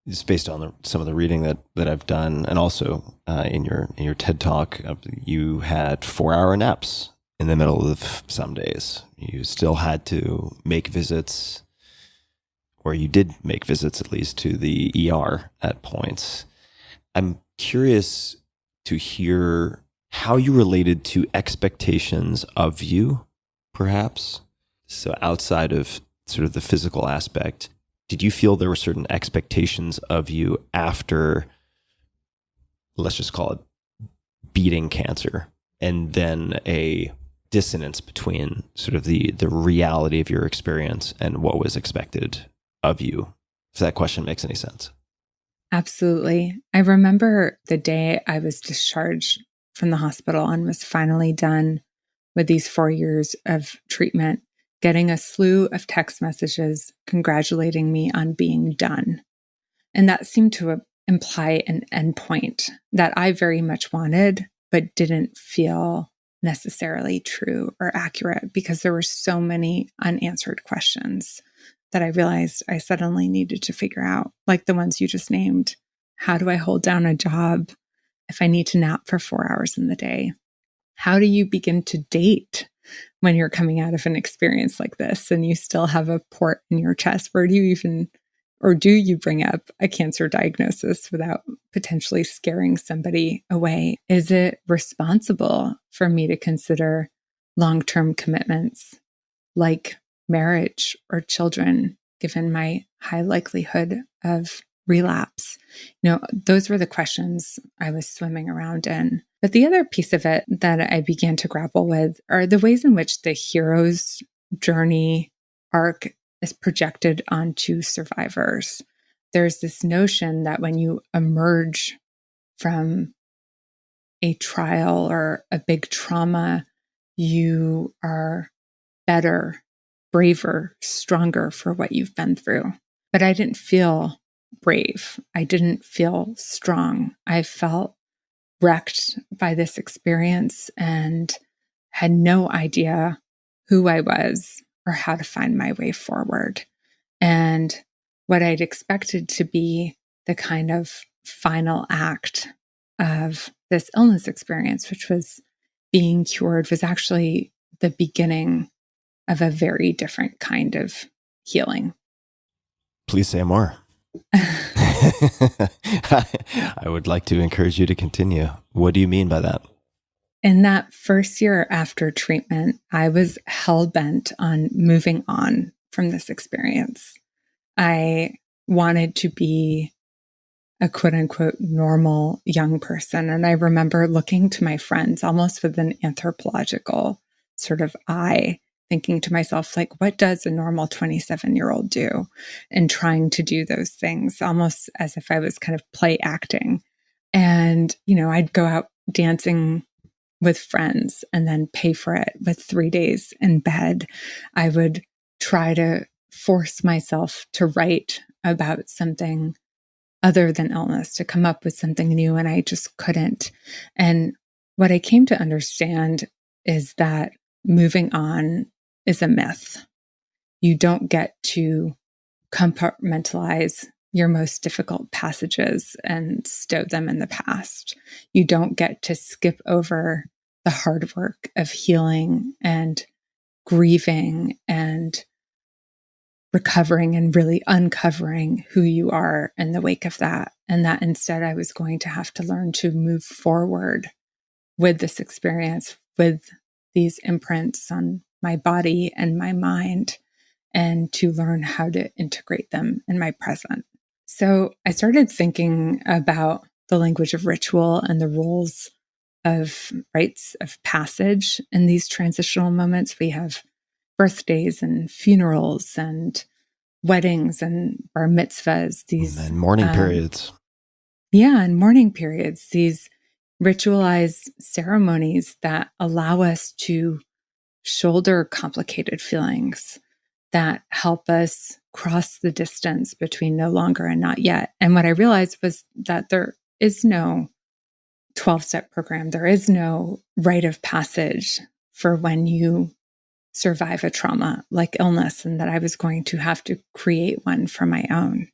Just based on some of the reading that I've done, and also in your TED Talk, you had 4-hour naps in the middle of some days. You still had to make visits, or you did make visits at least, to the ER at points. I'm curious to hear how you related to expectations of you, perhaps. So outside of sort of the physical aspect, did you feel there were certain expectations of you after, let's just call it, beating cancer, and then a dissonance between sort of the reality of your experience and what was expected of you? If that question makes any sense. Absolutely. I remember the day I was discharged from the hospital and was finally done with these 4 years of treatment, getting a slew of text messages congratulating me on being done. And that seemed to imply an endpoint that I very much wanted, but didn't feel necessarily true or accurate, because there were so many unanswered questions that I realized I suddenly needed to figure out, like the ones you just named. How do I hold down a job if I need to nap for 4 hours in the day? How do you begin to date when you're coming out of an experience like this and you still have a port in your chest? Where do you even, or do you bring up a cancer diagnosis without potentially scaring somebody away? Is it responsible for me to consider long-term commitments like marriage or children, given my high likelihood of relapse? Those were the questions I was swimming around in. But the other piece of it that I began to grapple with are the ways in which the hero's journey arc is projected onto survivors. There's this notion that when you emerge from a trial or a big trauma, you are better, braver, stronger for what you've been through. But I didn't feel brave. I didn't feel strong. I felt wrecked by this experience and had no idea who I was or how to find my way forward. And what I'd expected to be the kind of final act of this illness experience, which was being cured, was actually the beginning of a very different kind of healing. Please say more. I would like to encourage you to continue. What do you mean by that? In that first year after treatment, I was hell-bent on moving on from this experience. I wanted to be a quote-unquote normal young person. And I remember looking to my friends almost with an anthropological sort of eye, thinking to myself, like, what does a normal 27-year-old do? And trying to do those things almost as if I was kind of play acting. And, I'd go out dancing with friends and then pay for it with 3 days in bed. I would try to force myself to write about something other than illness, to come up with something new, and I just couldn't. And what I came to understand is that moving on is a myth. You don't get to compartmentalize your most difficult passages and stow them in the past. You don't get to skip over the hard work of healing and grieving and recovering and really uncovering who you are in the wake of that. And that instead I was going to have to learn to move forward with this experience, with these imprints on my body and my mind, and to learn how to integrate them in my present. So I started thinking about the language of ritual and the rules of rites of passage in these transitional moments. We have birthdays and funerals and weddings and bar mitzvahs, these and mourning periods. Yeah, and mourning periods, these ritualized ceremonies that allow us to shoulder complicated feelings, that help us cross the distance between no longer and not yet. And what I realized was that there is no 12-step program. There is no rite of passage for when you survive a trauma like illness, and that I was going to have to create one for my own.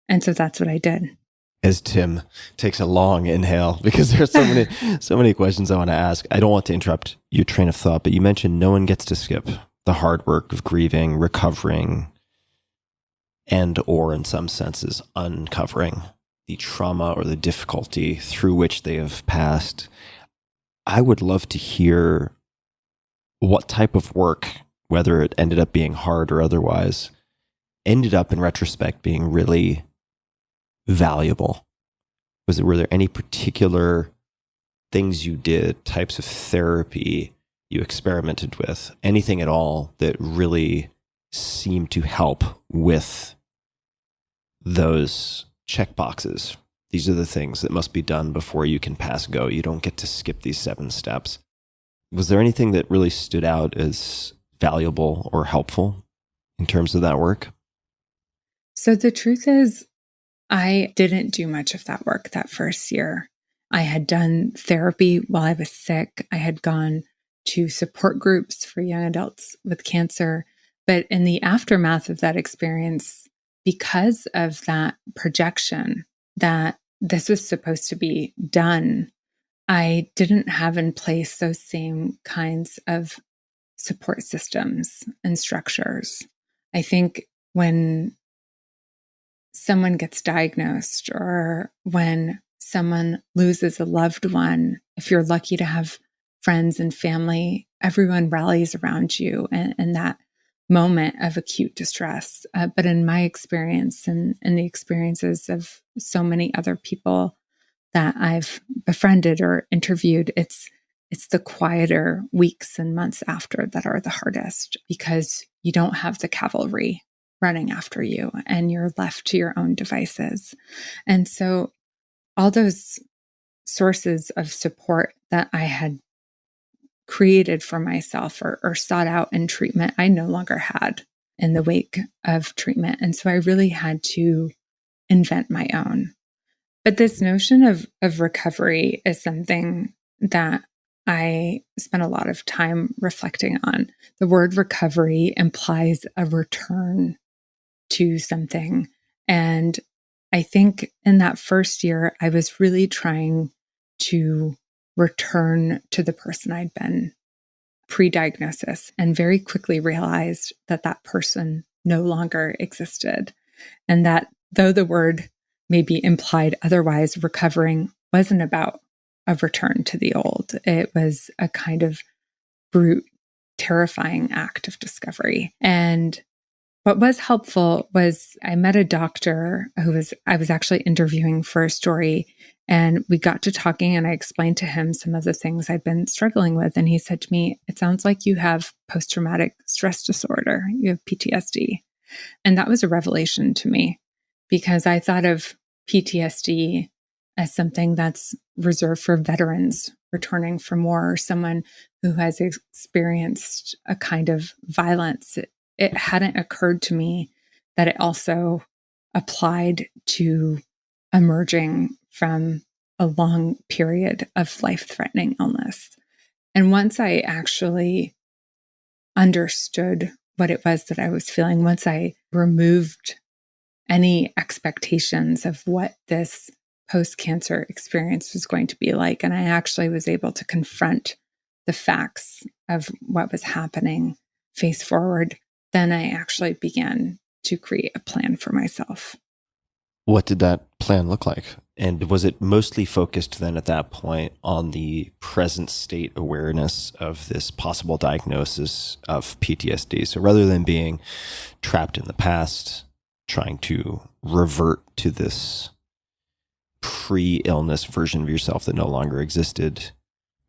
And so that's what I did. As Tim takes a long inhale, because there's so many questions I want to ask. I don't want to interrupt your train of thought, but you mentioned no one gets to skip the hard work of grieving, recovering, and or in some senses, uncovering the trauma or the difficulty through which they have passed. I would love to hear what type of work, whether it ended up being hard or otherwise, ended up in retrospect being really valuable. Were there any particular things you did, types of therapy you experimented with, anything at all that really seemed to help with those checkboxes? These are the things that must be done before you can pass go. You don't get to skip these 7 steps. Was there anything that really stood out as valuable or helpful in terms of that work? So the truth is, I didn't do much of that work that first year. I had done therapy while I was sick. I had gone to support groups for young adults with cancer. But in the aftermath of that experience, because of that projection that this was supposed to be done, I didn't have in place those same kinds of support systems and structures. I think when someone gets diagnosed or when someone loses a loved one, if you're lucky to have friends and family, everyone rallies around you in that moment of acute distress. But in my experience and the experiences of so many other people that I've befriended or interviewed, it's the quieter weeks and months after that are the hardest, because you don't have the cavalry running after you and you're left to your own devices. And so all those sources of support that I had created for myself or sought out in treatment, I no longer had in the wake of treatment. And so I really had to invent my own. But this notion of recovery is something that I spent a lot of time reflecting on. The word recovery implies a return to something. And I think in that first year, I was really trying to return to the person I'd been pre-diagnosis, and very quickly realized that that person no longer existed. And that though the word maybe implied otherwise, recovering wasn't about a return to the old. It was a kind of brute, terrifying act of discovery. And what was helpful was I met a doctor I was actually interviewing for a story, and we got to talking, and I explained to him some of the things I'd been struggling with. And he said to me, "It sounds like you have post-traumatic stress disorder. You have PTSD." And that was a revelation to me, because I thought of PTSD as something that's reserved for veterans returning from war, or someone who has experienced a kind of violence. It hadn't occurred to me that it also applied to emerging from a long period of life-threatening illness. And once I actually understood what it was that I was feeling, once I removed any expectations of what this post-cancer experience was going to be like, and I actually was able to confront the facts of what was happening face forward, then I actually began to create a plan for myself. What did that plan look like? And was it mostly focused then at that point on the present state awareness of this possible diagnosis of PTSD? So rather than being trapped in the past, trying to revert to this pre-illness version of yourself that no longer existed,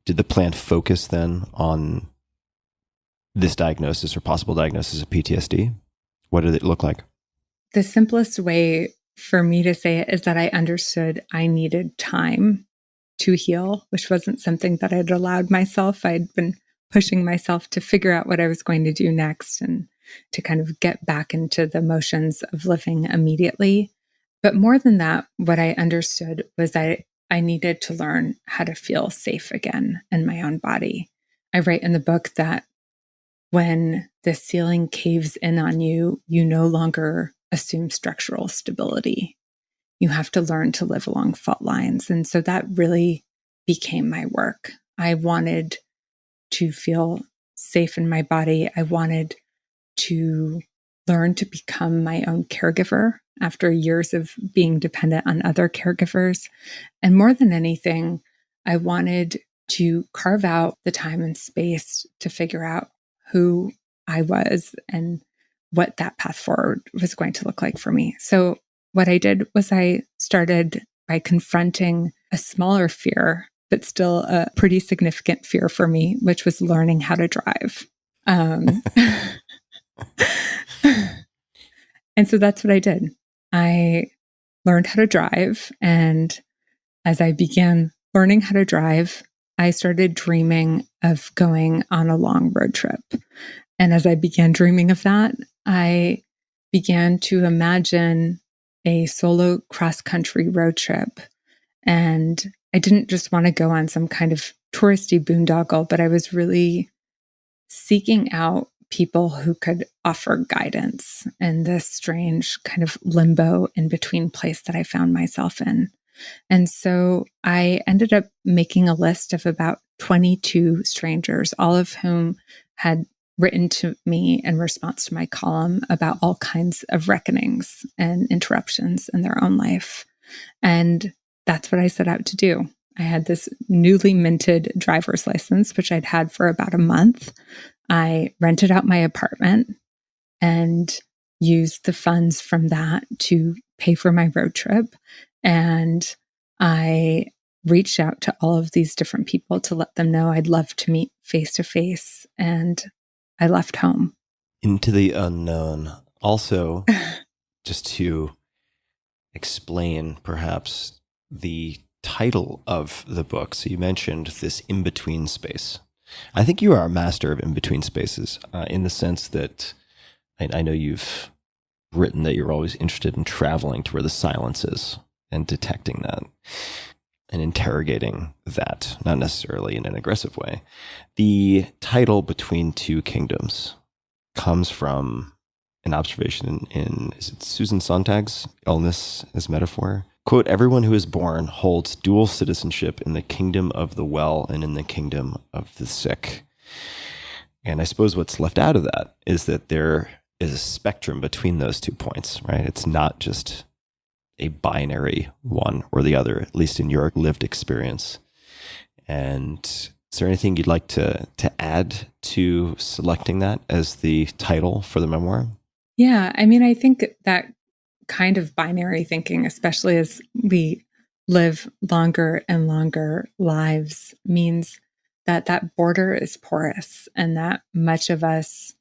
did the plan focus then on this diagnosis or possible diagnosis of PTSD? What did it look like? The simplest way for me to say it is that I understood I needed time to heal, which wasn't something that I'd allowed myself. I'd been pushing myself to figure out what I was going to do next and to kind of get back into the motions of living immediately. But more than that, what I understood was that I needed to learn how to feel safe again in my own body. I write in the book that when the ceiling caves in on you, you no longer assume structural stability. You have to learn to live along fault lines. And so that really became my work. I wanted to feel safe in my body. I wanted to learn to become my own caregiver after years of being dependent on other caregivers. And more than anything, I wanted to carve out the time and space to figure out who I was and what that path forward was going to look like for me. So what I did was I started by confronting a smaller fear, but still a pretty significant fear for me, which was learning how to drive. And so that's what I did. I learned how to drive. And as I began learning how to drive, I started dreaming of going on a long road trip. And as I began dreaming of that, I began to imagine a solo cross-country road trip. And I didn't just want to go on some kind of touristy boondoggle, but I was really seeking out people who could offer guidance in this strange kind of limbo in between place that I found myself in. And so I ended up making a list of about 22 strangers, all of whom had written to me in response to my column about all kinds of reckonings and interruptions in their own life. And that's what I set out to do. I had this newly minted driver's license, which I'd had for about a month. I rented out my apartment and used the funds from that to pay for my road trip. And I reached out to all of these different people to let them know I'd love to meet face to face. And I left home. Into the unknown. Also, just to explain perhaps the title of the book. So you mentioned this in-between space. I think you are a master of in-between spaces in the sense that I know you've written that you're always interested in traveling to where the silence is and detecting that and interrogating that, not necessarily in an aggressive way. The title Between Two Kingdoms comes from an observation in is it Susan Sontag's Illness as Metaphor? Quote, everyone who is born holds dual citizenship in the kingdom of the well and in the kingdom of the sick. And I suppose what's left out of that is that there is a spectrum between those 2 points, right? It's not just a binary one or the other, at least in your lived experience. And is there anything you'd like to add to selecting that as the title for the memoir? Yeah, I mean, I think that kind of binary thinking, especially as we live longer and longer lives, means that that border is porous and that much of us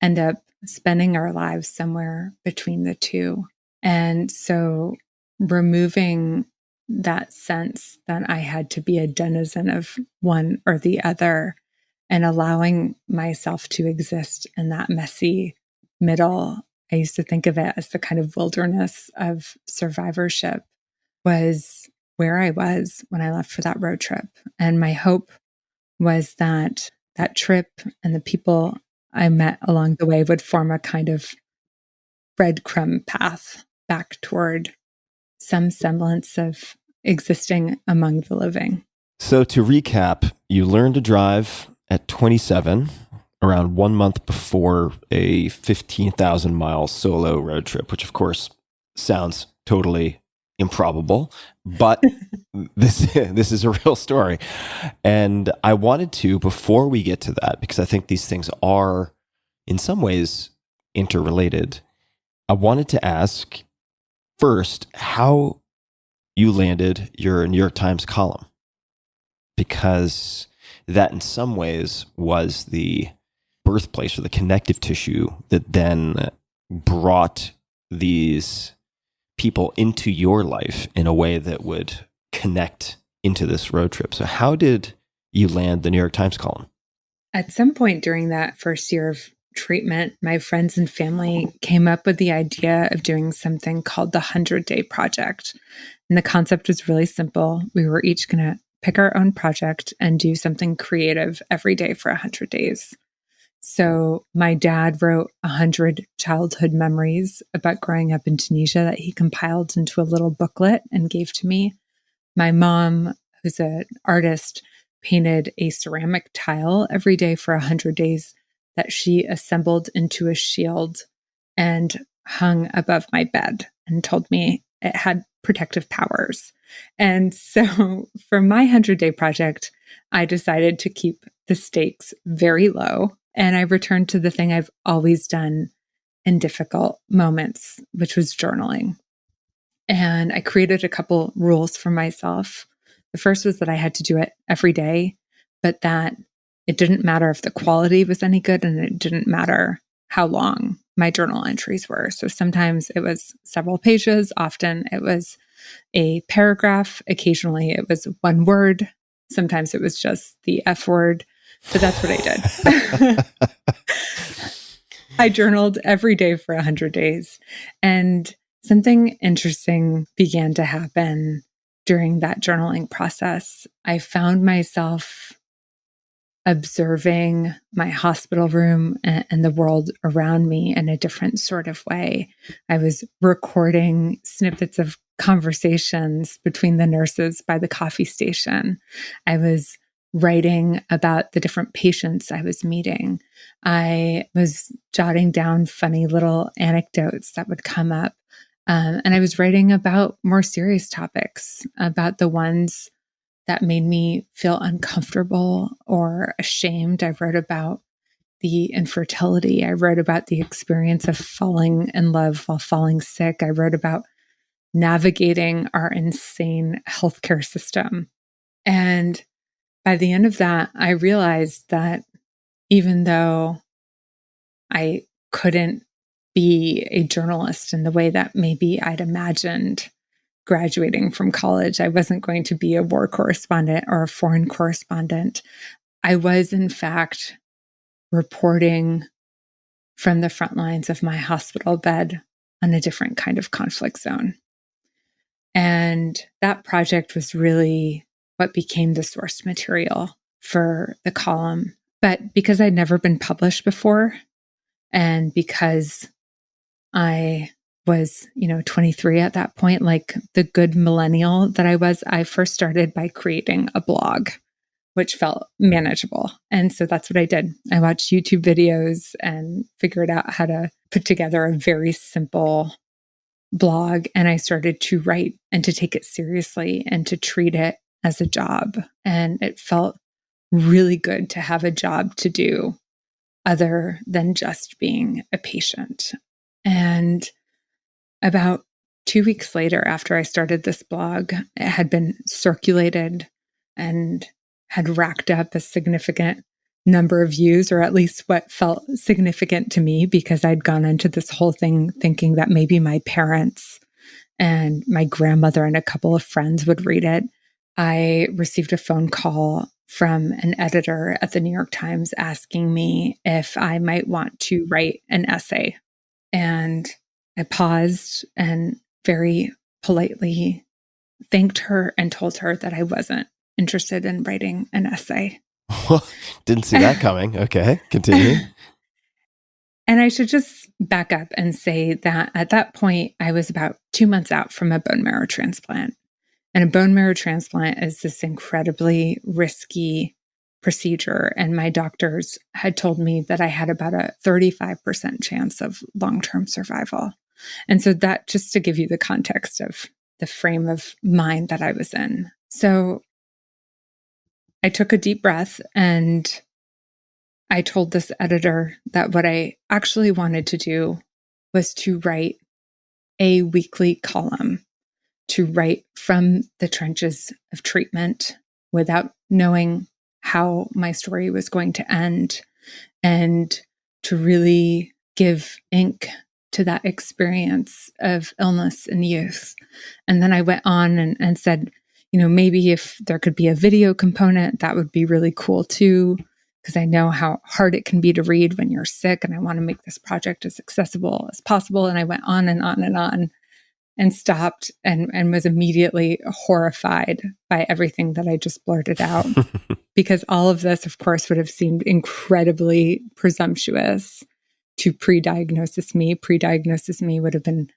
end up spending our lives somewhere between the two. And so removing that sense that I had to be a denizen of one or the other and allowing myself to exist in that messy middle, I used to think of it as the kind of wilderness of survivorship, was where I was when I left for that road trip. And my hope was that that trip and the people I met along the way would form a kind of breadcrumb path back toward some semblance of existing among the living. So to recap, you learned to drive at 27, around 1 month before a 15,000 mile solo road trip, which of course sounds totally improbable, but this is a real story. And I wanted to, before we get to that, because I think these things are in some ways interrelated, I wanted to ask first how you landed your New York Times column, because that in some ways was the birthplace or the connective tissue that then brought these people into your life in a way that would connect into this road trip. So how did you land the New York Times column? At some point during that first year of treatment, my friends and family came up with the idea of doing something called the 100-Day Project. And the concept was really simple. We were each going to pick our own project and do something creative every day for 100 days. So my dad wrote 100 childhood memories about growing up in Tunisia that he compiled into a little booklet and gave to me. My mom, who's an artist, painted a ceramic tile every day for 100 days that she assembled into a shield and hung above my bed and told me it had protective powers. And so for my 100-day project, I decided to keep the stakes very low. And I returned to the thing I've always done in difficult moments, which was journaling. And I created a couple rules for myself. The first was that I had to do it every day, but that it didn't matter if the quality was any good, and it didn't matter how long my journal entries were. So sometimes it was several pages. Often it was a paragraph. Occasionally it was one word. Sometimes it was just the F word. But that's what I did. I journaled every day for 100 days. And something interesting began to happen during that journaling process. I found myself observing my hospital room and the world around me in a different sort of way. I was recording snippets of conversations between the nurses by the coffee station. I was writing about the different patients I was meeting. I was jotting down funny little anecdotes that would come up. And I was writing about more serious topics, about the ones that made me feel uncomfortable or ashamed. I wrote about the infertility. I wrote about the experience of falling in love while falling sick. I wrote about navigating our insane healthcare system. And by the end of that, I realized that even though I couldn't be a journalist in the way that maybe I'd imagined graduating from college, I wasn't going to be a war correspondent or a foreign correspondent. I was, in fact, reporting from the front lines of my hospital bed on a different kind of conflict zone. And that project was really what became the source material for the column. But because I'd never been published before, and because I was, 23 at that point, like the good millennial that I was, I first started by creating a blog, which felt manageable. And so that's what I did. I watched YouTube videos and figured out how to put together a very simple blog. And I started to write and to take it seriously and to treat it as a job. And it felt really good to have a job to do other than just being a patient. And about 2 weeks later, after I started this blog, it had been circulated and had racked up a significant number of views, or at least what felt significant to me, because I'd gone into this whole thing thinking that maybe my parents and my grandmother and a couple of friends would read it. I received a phone call from an editor at the New York Times asking me if I might want to write an essay. And I paused and very politely thanked her and told her that I wasn't interested in writing an essay. Didn't see that coming. Okay, continue. And I should just back up and say that at that point, I was about 2 months out from a bone marrow transplant. And a bone marrow transplant is this incredibly risky procedure. And my doctors had told me that I had about a 35% chance of long-term survival. And so that, just to give you the context of the frame of mind that I was in. So I took a deep breath and I told this editor that what I actually wanted to do was to write a weekly column, to write from the trenches of treatment without knowing how my story was going to end, and to really give ink to that experience of illness in youth. And then I went on and said, maybe if there could be a video component, that would be really cool too, because I know how hard it can be to read when you're sick, and I want to make this project as accessible as possible. And I went on and on and on, and stopped and was immediately horrified by everything that I just blurted out. Because all of this, of course, would have seemed incredibly presumptuous to pre-diagnosis me. Pre-diagnosis me would have been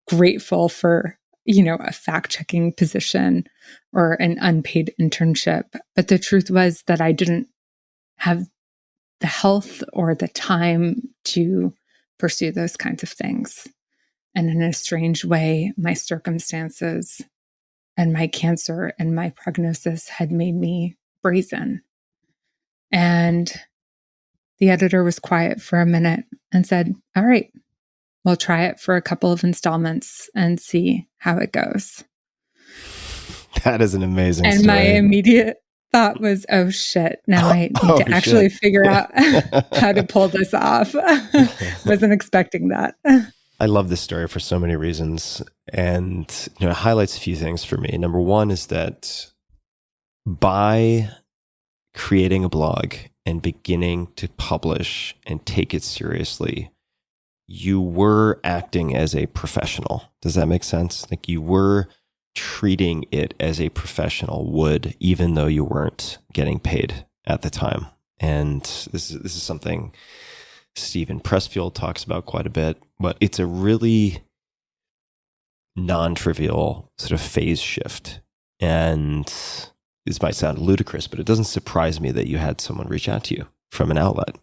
grateful for, a fact-checking position or an unpaid internship. But the truth was that I didn't have the health or the time to pursue those kinds of things. And in a strange way, my circumstances and my cancer and my prognosis had made me brazen. And the editor was quiet for a minute and said, all right, we'll try it for a couple of installments and see how it goes. That is an amazing and story. My immediate thought was, oh shit, now I need to actually figure out how to pull this off. Wasn't expecting that. I love this story for so many reasons, and it highlights a few things for me. Number one is that by creating a blog and beginning to publish and take it seriously, you were acting as a professional. Does that make sense? Like, you were treating it as a professional would, even though you weren't getting paid at the time. And this is something Stephen Pressfield talks about quite a bit, but it's a really non-trivial sort of phase shift. And this might sound ludicrous, but it doesn't surprise me that you had someone reach out to you from an outlet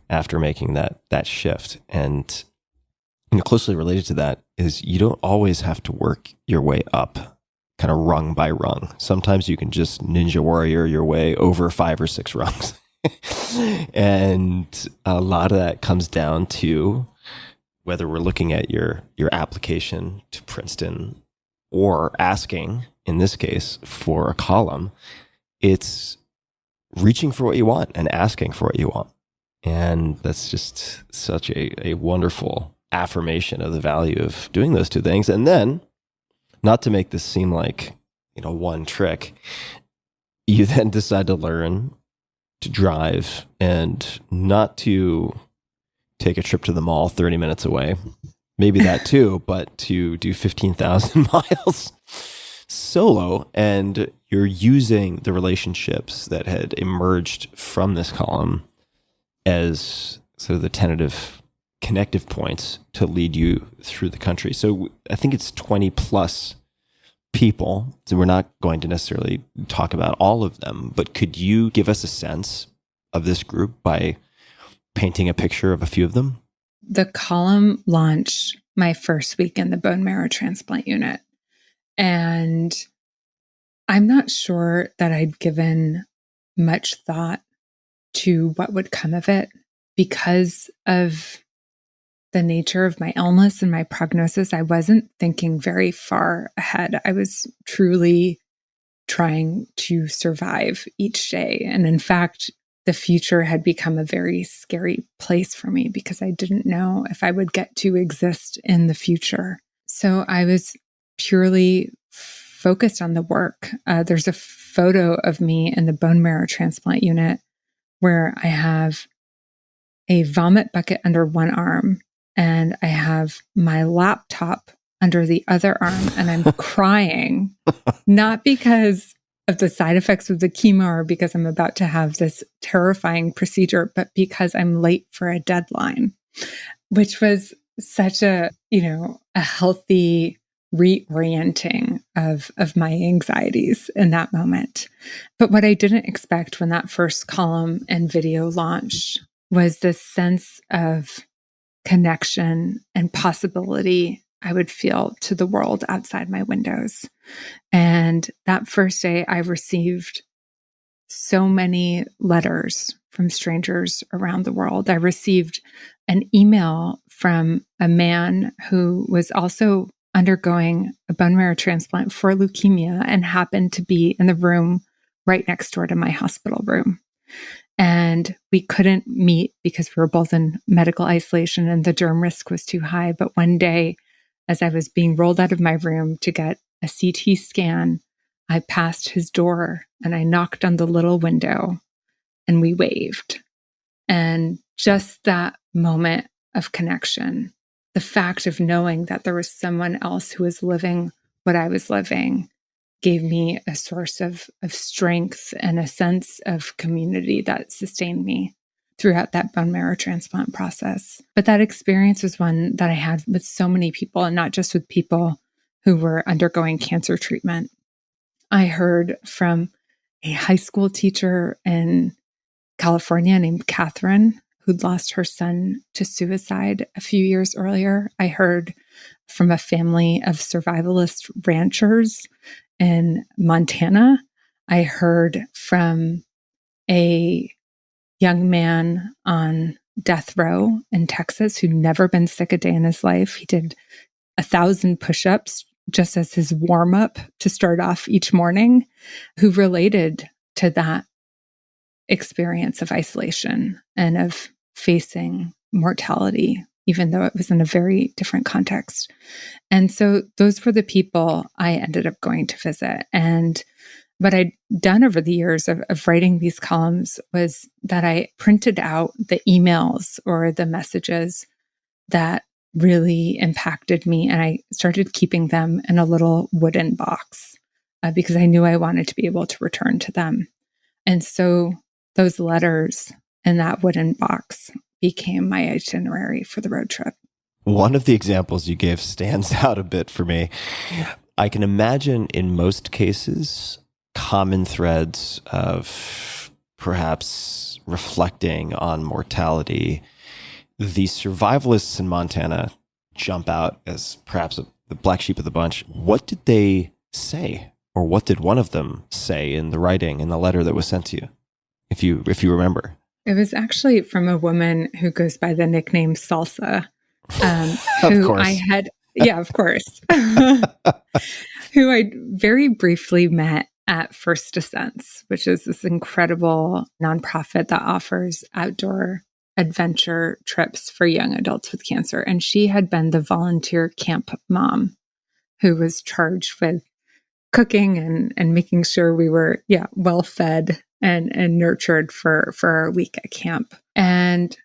after making that shift. And closely related to that is you don't always have to work your way up kind of rung by rung. Sometimes you can just ninja warrior your way over 5 or 6 rungs. And a lot of that comes down to whether we're looking at your application to Princeton or asking, in this case, for a column. It's reaching for what you want and asking for what you want. And that's just such a wonderful affirmation of the value of doing those two things. And then, not to make this seem like, one trick, you then decide to learn to drive and not to take a trip to the mall 30 minutes away. Maybe that too, but to do 15,000 miles solo. And you're using the relationships that had emerged from this column as sort of the tentative connective points to lead you through the country. So I think it's 20 plus people. So we're not going to necessarily talk about all of them, but could you give us a sense of this group by painting a picture of a few of them? The column launched my first week in the bone marrow transplant unit. And I'm not sure that I'd given much thought to what would come of it because of the nature of my illness and my prognosis. I wasn't thinking very far ahead. I was truly trying to survive each day. And in fact, the future had become a very scary place for me because I didn't know if I would get to exist in the future. So I was purely focused on the work. There's a photo of me in the bone marrow transplant unit where I have a vomit bucket under one arm and I have my laptop under the other arm, and I'm crying, not because of the side effects of the chemo or because I'm about to have this terrifying procedure, but because I'm late for a deadline, which was such a healthy reorienting of my anxieties in that moment. But what I didn't expect when that first column and video launched was this sense of connection and possibility I would feel to the world outside my windows. And that first day, I received so many letters from strangers around the world. I received an email from a man who was also undergoing a bone marrow transplant for leukemia and happened to be in the room right next door to my hospital room. And we couldn't meet because we were both in medical isolation and the germ risk was too high. But one day, as I was being rolled out of my room to get a CT scan, I passed his door and I knocked on the little window and we waved. And just that moment of connection, the fact of knowing that there was someone else who was living what I was living, gave me a source of strength and a sense of community that sustained me throughout that bone marrow transplant process. But that experience was one that I had with so many people, and not just with people who were undergoing cancer treatment. I heard from a high school teacher in California named Catherine, who'd lost her son to suicide a few years earlier. I heard from a family of survivalist ranchers in Montana. I heard from a young man on death row in Texas who'd never been sick a day in his life. He did 1,000 push-ups just as his warm-up to start off each morning, who related to that experience of isolation and of facing mortality, even though it was in a very different context. And so those were the people I ended up going to visit. And what I'd done over the years of writing these columns was that I printed out the emails or the messages that really impacted me. And I started keeping them in a little wooden box because I knew I wanted to be able to return to them. And so those letters in that wooden box became my itinerary for the road trip. One of the examples you gave stands out a bit for me. I can imagine in most cases, common threads of perhaps reflecting on mortality. The survivalists in Montana jump out as perhaps the black sheep of the bunch. What did they say? Or what did one of them say in the writing, in the letter that was sent to you? If you remember. It was actually from a woman who goes by the nickname Salsa, Of course. of course, who I very briefly met at First Descents, which is this incredible nonprofit that offers outdoor adventure trips for young adults with cancer. And she had been the volunteer camp mom who was charged with cooking and making sure we were, well fed and nurtured for our week at camp. And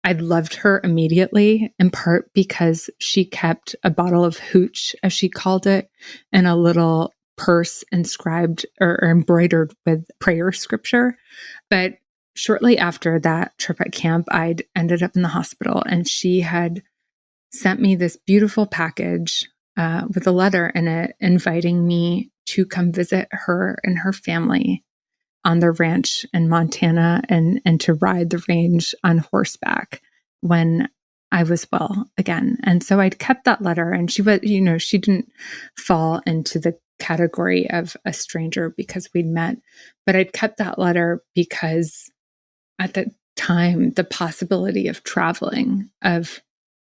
I loved her immediately, in part because she kept a bottle of hooch, as she called it, in a little purse inscribed or embroidered with prayer scripture. But shortly after that trip at camp, I'd ended up in the hospital, and she had sent me this beautiful package with a letter in it inviting me to come visit her and her family on their ranch in Montana and to ride the range on horseback when I was well again. And so I'd kept that letter, and she was, she didn't fall into the category of a stranger because we'd met, but I'd kept that letter because at the time, the possibility of traveling, of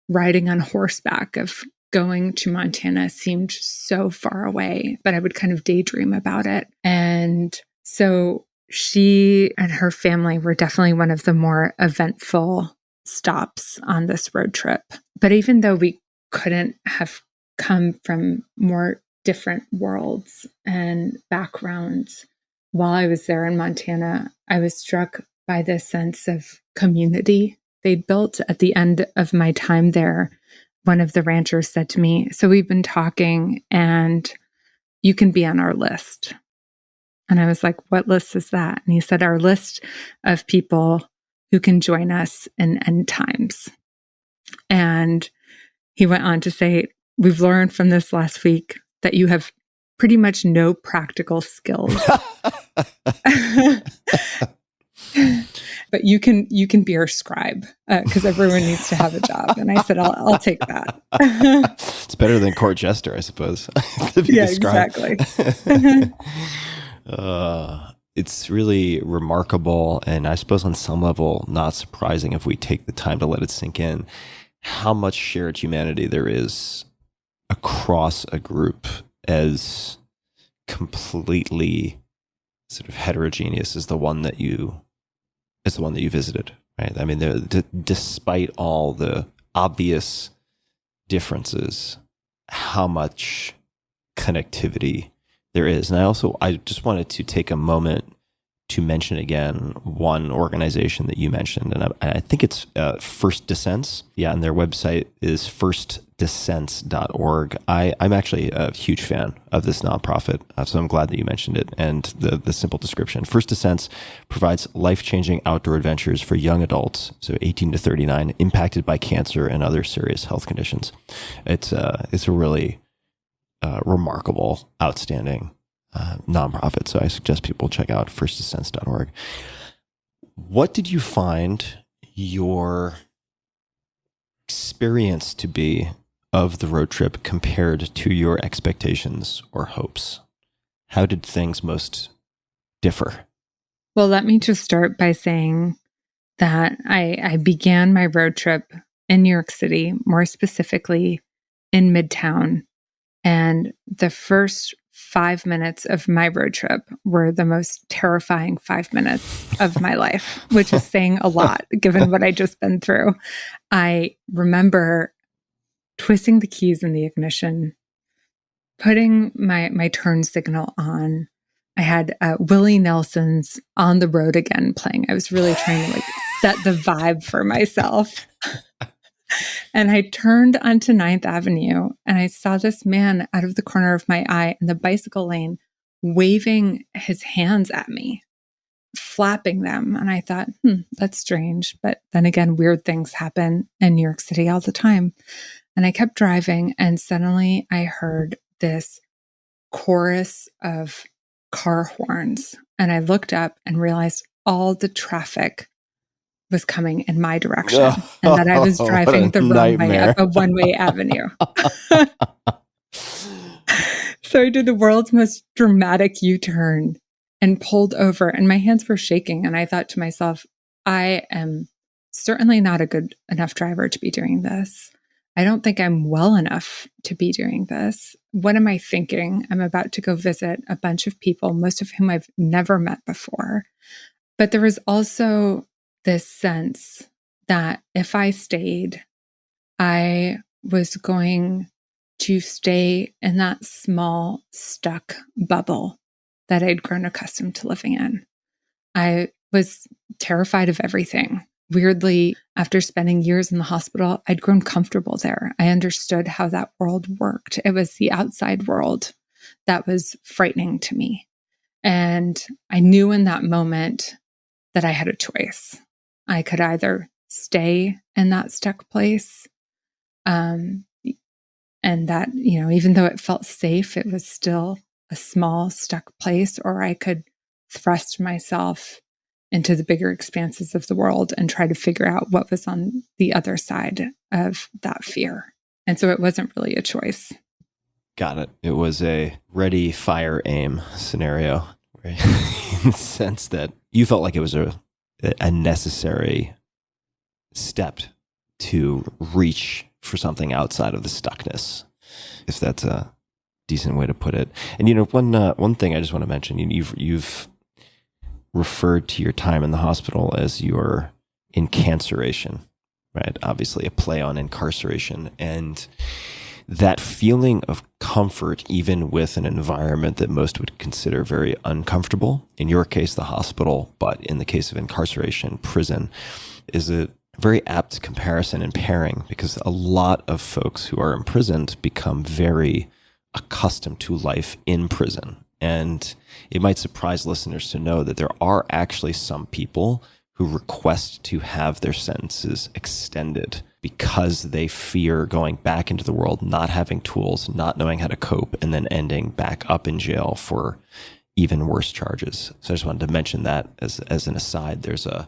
riding on horseback, of going to Montana seemed so far away, but I would kind of daydream about it. And so she and her family were definitely one of the more eventful stops on this road trip. But even though we couldn't have come from more different worlds and backgrounds, while I was there in Montana, I was struck by this sense of community they'd built. At the end of my time there, one of the ranchers said to me, "So we've been talking and you can be on our list." And I was like, "What list is that?" And he said, "Our list of people who can join us in end times." And he went on to say, "We've learned from this last week that you have pretty much no practical skills. But you can be our scribe because everyone needs to have a job." And I said, I'll take that. It's better than court jester, I suppose. To be the scribe. Exactly. It's really remarkable, and I suppose on some level not surprising if we take the time to let it sink in, how much shared humanity there is across a group, as completely sort of heterogeneous as the one that you is the one that you visited, right? I mean, despite all the obvious differences, how much connectivity there is. And I just wanted to take a moment to mention again one organization that you mentioned, and I think it's First Descents. Yeah, and their website is firstdescents.org. I'm actually a huge fan of this nonprofit, so I'm glad that you mentioned it. And the simple description: First Descents provides life-changing outdoor adventures for young adults, so 18 to 39, impacted by cancer and other serious health conditions. It's a really remarkable, outstanding nonprofit. So I suggest people check out firstdescents.org. What did you find your experience to be of the road trip compared to your expectations or hopes? How did things most differ? Well, let me just start by saying that I began my road trip in New York City, more specifically in Midtown. And the first 5 minutes of my road trip were the most terrifying 5 minutes of my life, which is saying a lot given what I just been through. I remember twisting the keys in the ignition, putting my turn signal on. I had Willie Nelson's On the Road Again playing. I was really trying to set the vibe for myself. And I turned onto 9th Avenue and I saw this man out of the corner of my eye in the bicycle lane waving his hands at me, flapping them. And I thought, that's strange. But then again, weird things happen in New York City all the time. And I kept driving and suddenly I heard this chorus of car horns. And I looked up and realized all the traffic was coming in my direction and that I was driving the wrong way up a one-way avenue. So I did the world's most dramatic U-turn and pulled over and my hands were shaking. And I thought to myself, I am certainly not a good enough driver to be doing this. I don't think I'm well enough to be doing this. What am I thinking? I'm about to go visit a bunch of people, most of whom I've never met before. But there was also this sense that if I stayed, I was going to stay in that small, stuck bubble that I'd grown accustomed to living in. I was terrified of everything. Weirdly, after spending years in the hospital, I'd grown comfortable there. I understood how that world worked. It was the outside world that was frightening to me. And I knew in that moment that I had a choice. I could either stay in that stuck place, and that, even though it felt safe, it was still a small stuck place, or I could thrust myself into the bigger expanses of the world and try to figure out what was on the other side of that fear. And so it wasn't really a choice. Got it. It was a ready, fire, aim scenario, right? In the sense that you felt like it was a necessary step to reach for something outside of the stuckness, if that's a decent way to put it. And one thing I just want to mention, you've referred to your time in the hospital as your incanceration, right? Obviously a play on incarceration, and that feeling of comfort, even with an environment that most would consider very uncomfortable, in your case, the hospital, but in the case of incarceration, prison, is a very apt comparison and pairing, because a lot of folks who are imprisoned become very accustomed to life in prison. And it might surprise listeners to know that there are actually some people who request to have their sentences extended because they fear going back into the world, not having tools, not knowing how to cope, and then ending back up in jail for even worse charges. So I just wanted to mention that as an aside. There's a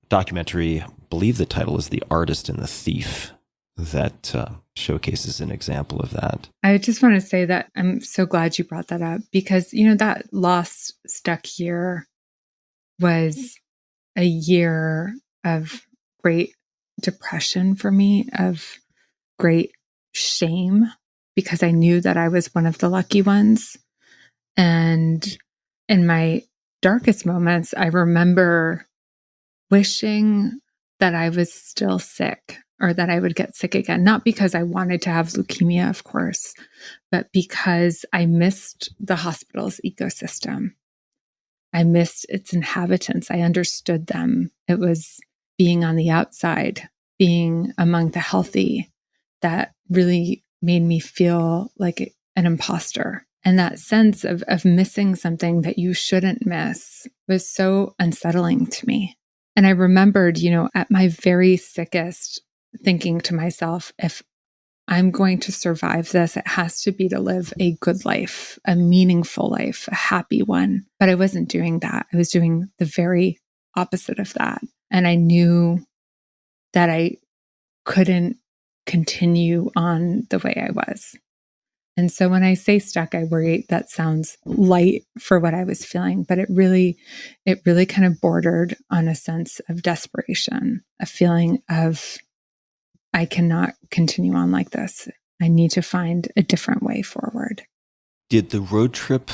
documentary, I believe the title is The Artist and the Thief, that showcases an example of that. I just want to say that I'm so glad you brought that up, because, that lost stuck year was a year of great depression for me, of great shame, because I knew that I was one of the lucky ones. And in my darkest moments, I remember wishing that I was still sick or that I would get sick again. Not because I wanted to have leukemia, of course, but because I missed the hospital's ecosystem. I missed its inhabitants. I understood them. It was being on the outside, being among the healthy, that really made me feel like an imposter. And that sense of missing something that you shouldn't miss was so unsettling to me. And I remembered, at my very sickest, thinking to myself, if I'm going to survive this, it has to be to live a good life, a meaningful life, a happy one. But I wasn't doing that. I was doing the very opposite of that. And I knew that I couldn't continue on the way I was. And so when I say stuck, I worry that sounds light for what I was feeling, but it really kind of bordered on a sense of desperation, a feeling of, I cannot continue on like this. I need to find a different way forward. Did the road trip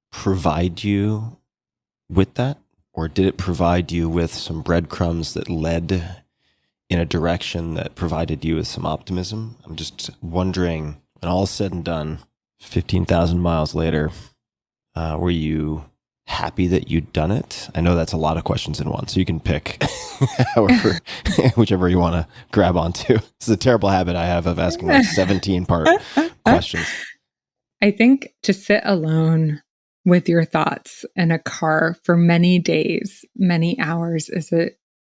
provide you with that? Or did it provide you with some breadcrumbs that led in a direction that provided you with some optimism? I'm just wondering, when all said and done, 15,000 miles later, were you happy that you'd done it? I know that's a lot of questions in one, so you can pick however, whichever you want to grab onto. It's a terrible habit I have of asking like 17-part questions. I think to sit alone with your thoughts in a car for many days, many hours,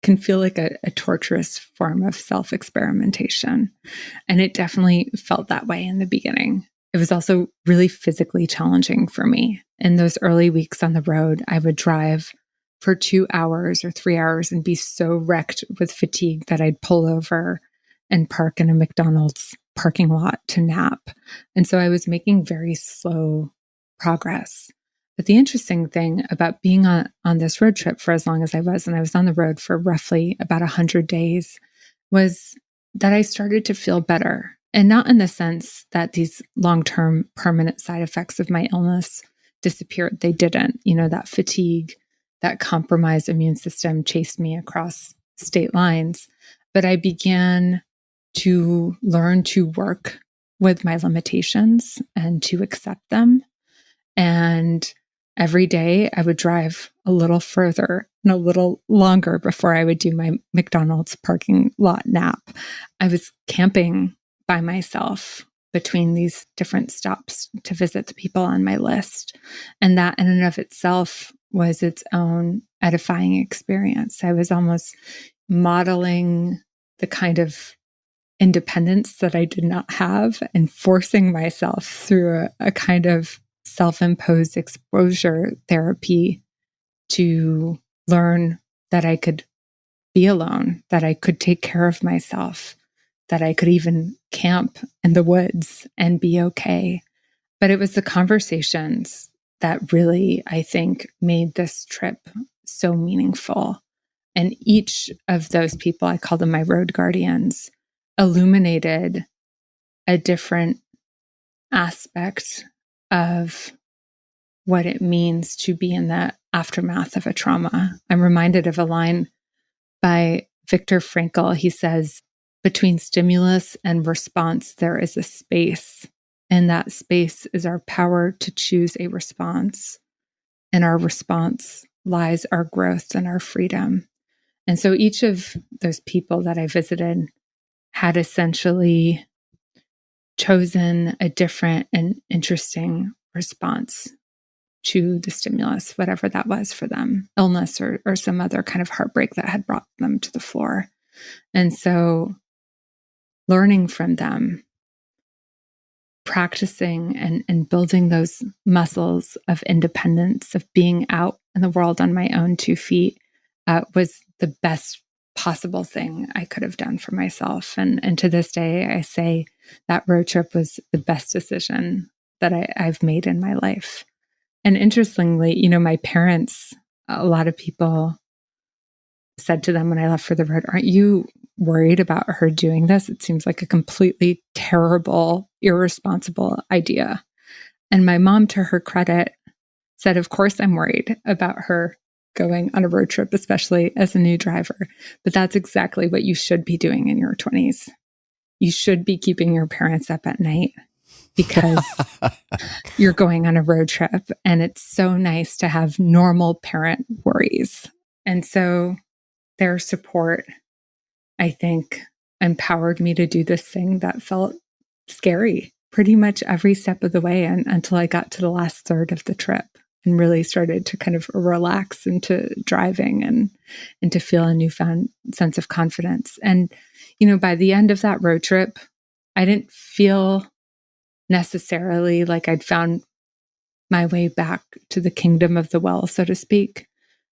can feel like a torturous form of self-experimentation. And it definitely felt that way in the beginning. It was also really physically challenging for me. In those early weeks on the road, I would drive for 2 hours or 3 hours and be so wrecked with fatigue that I'd pull over and park in a McDonald's parking lot to nap. And so I was making very slow progress. But the interesting thing about being on this road trip for as long as I was, and I was on the road for roughly about 100 days, was that I started to feel better. And not in the sense that these long-term permanent side effects of my illness disappeared. They didn't. That fatigue, that compromised immune system chased me across state lines. But I began to learn to work with my limitations and to accept them. And every day I would drive a little further and a little longer before I would do my McDonald's parking lot nap. I was camping by myself between these different stops to visit the people on my list. And that in and of itself was its own edifying experience. I was almost modeling the kind of independence that I did not have and forcing myself through a kind of self-imposed exposure therapy to learn that I could be alone, that I could take care of myself, that I could even camp in the woods and be okay. But it was the conversations that really, I think, made this trip so meaningful. And each of those people, I call them my road guardians, illuminated a different aspect of what it means to be in the aftermath of a trauma. I'm reminded of a line by Viktor Frankl. He says, between stimulus and response, there is a space. And that space is our power to choose a response. In our response lies our growth and our freedom. And so each of those people that I visited had essentially chosen a different and interesting response to the stimulus, whatever that was for them, illness or some other kind of heartbreak that had brought them to the floor. And so learning from them, practicing and building those muscles of independence, of being out in the world on my own 2 feet, was the best possible thing I could have done for myself. And to this day, I say that road trip was the best decision that I've made in my life. And interestingly, my parents, a lot of people said to them when I left for the road, aren't you worried about her doing this? It seems like a completely terrible, irresponsible idea. And my mom, to her credit, said, of course I'm worried about her going on a road trip, especially as a new driver. But that's exactly what you should be doing in your 20s. You should be keeping your parents up at night because you're going on a road trip, and it's so nice to have normal parent worries. And so their support, I think, empowered me to do this thing that felt scary pretty much every step of the way until I got to the last third of the trip and really started to kind of relax into driving and to feel a newfound sense of confidence. And, by the end of that road trip, I didn't feel necessarily like I'd found my way back to the kingdom of the well, so to speak.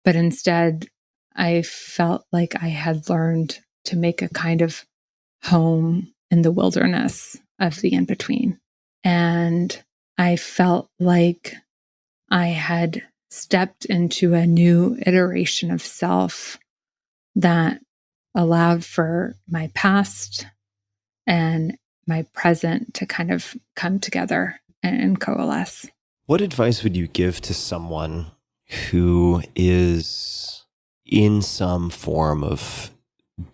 But instead, I felt like I had learned to make a kind of home in the wilderness of the in-between. And I felt like I had stepped into a new iteration of self that allowed for my past and my present to kind of come together and coalesce. What advice would you give to someone who is in some form of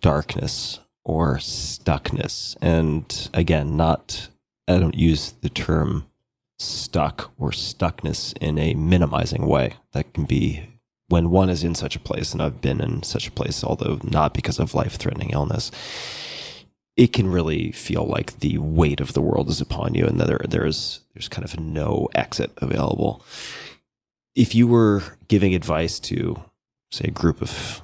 darkness or stuckness? And again, I don't use the term stuck or stuckness in a minimizing way. That can be when one is in such a place, and I've been in such a place, although not because of life-threatening illness. It can really feel like the weight of the world is upon you, and there's kind of no exit available. If you were giving advice to, say, a group of,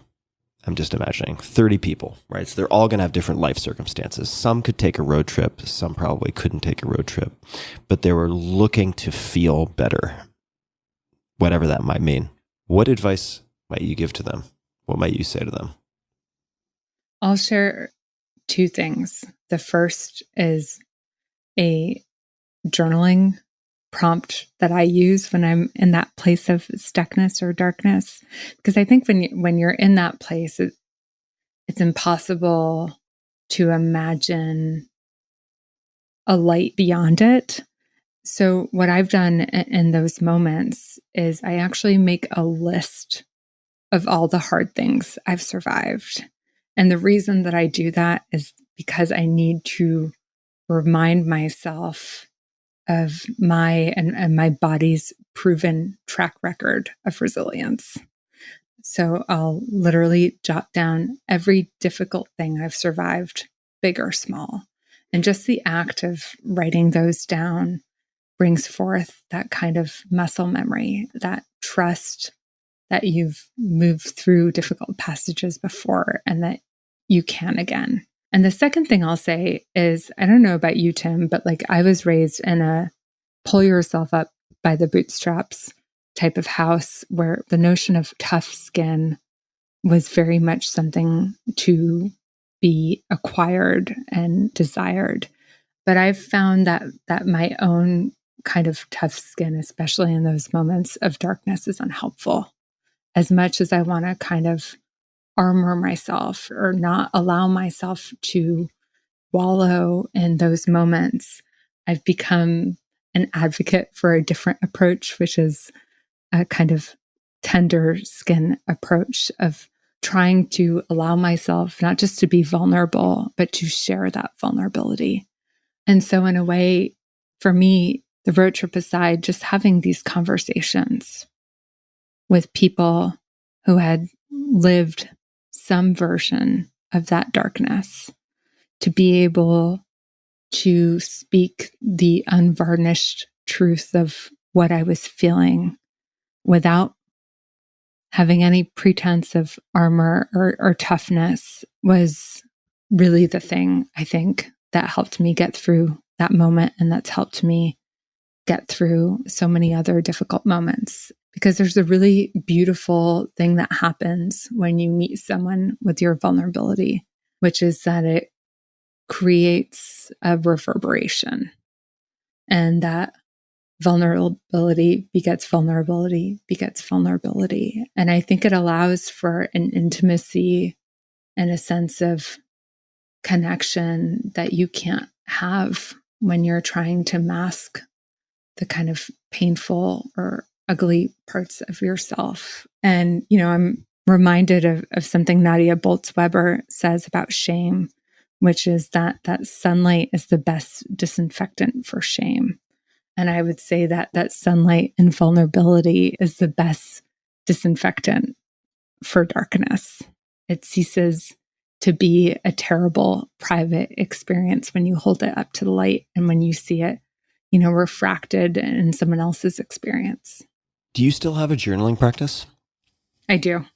I'm just imagining, 30 people, right? So they're all going to have different life circumstances. Some could take a road trip. Some probably couldn't take a road trip, but they were looking to feel better, whatever that might mean. What advice might you give to them? What might you say to them? I'll share two things. The first is a journaling prompt that I use when I'm in that place of stuckness or darkness. Because I think when you're in that place, it's impossible to imagine a light beyond it. So what I've done in those moments is I actually make a list of all the hard things I've survived. And the reason that I do that is because I need to remind myself of my and my body's proven track record of resilience. So I'll literally jot down every difficult thing I've survived, big or small. And just the act of writing those down brings forth that kind of muscle memory, that trust that you've moved through difficult passages before and that you can again. And the second thing I'll say is, I don't know about you, Tim, but like I was raised in a pull yourself up by the bootstraps type of house where the notion of tough skin was very much something to be acquired and desired. But I've found that my own kind of tough skin, especially in those moments of darkness, is unhelpful. As much as I want to kind of armor myself or not allow myself to wallow in those moments, I've become an advocate for a different approach, which is a kind of tender skin approach of trying to allow myself not just to be vulnerable, but to share that vulnerability. And so in a way, for me, the road trip aside, just having these conversations with people who had lived some version of that darkness, to be able to speak the unvarnished truth of what I was feeling without having any pretense of armor or toughness was really the thing, I think, that helped me get through that moment, and that's helped me get through so many other difficult moments. Because there's a really beautiful thing that happens when you meet someone with your vulnerability, which is that it creates a reverberation, and that vulnerability begets vulnerability begets vulnerability. And I think it allows for an intimacy and a sense of connection that you can't have when you're trying to mask the kind of painful or ugly parts of yourself. And, I'm reminded of something Nadia Bolz-Weber says about shame, which is that sunlight is the best disinfectant for shame. And I would say that sunlight and vulnerability is the best disinfectant for darkness. It ceases to be a terrible private experience when you hold it up to the light and when you see it, refracted in someone else's experience. Do you still have a journaling practice? I do.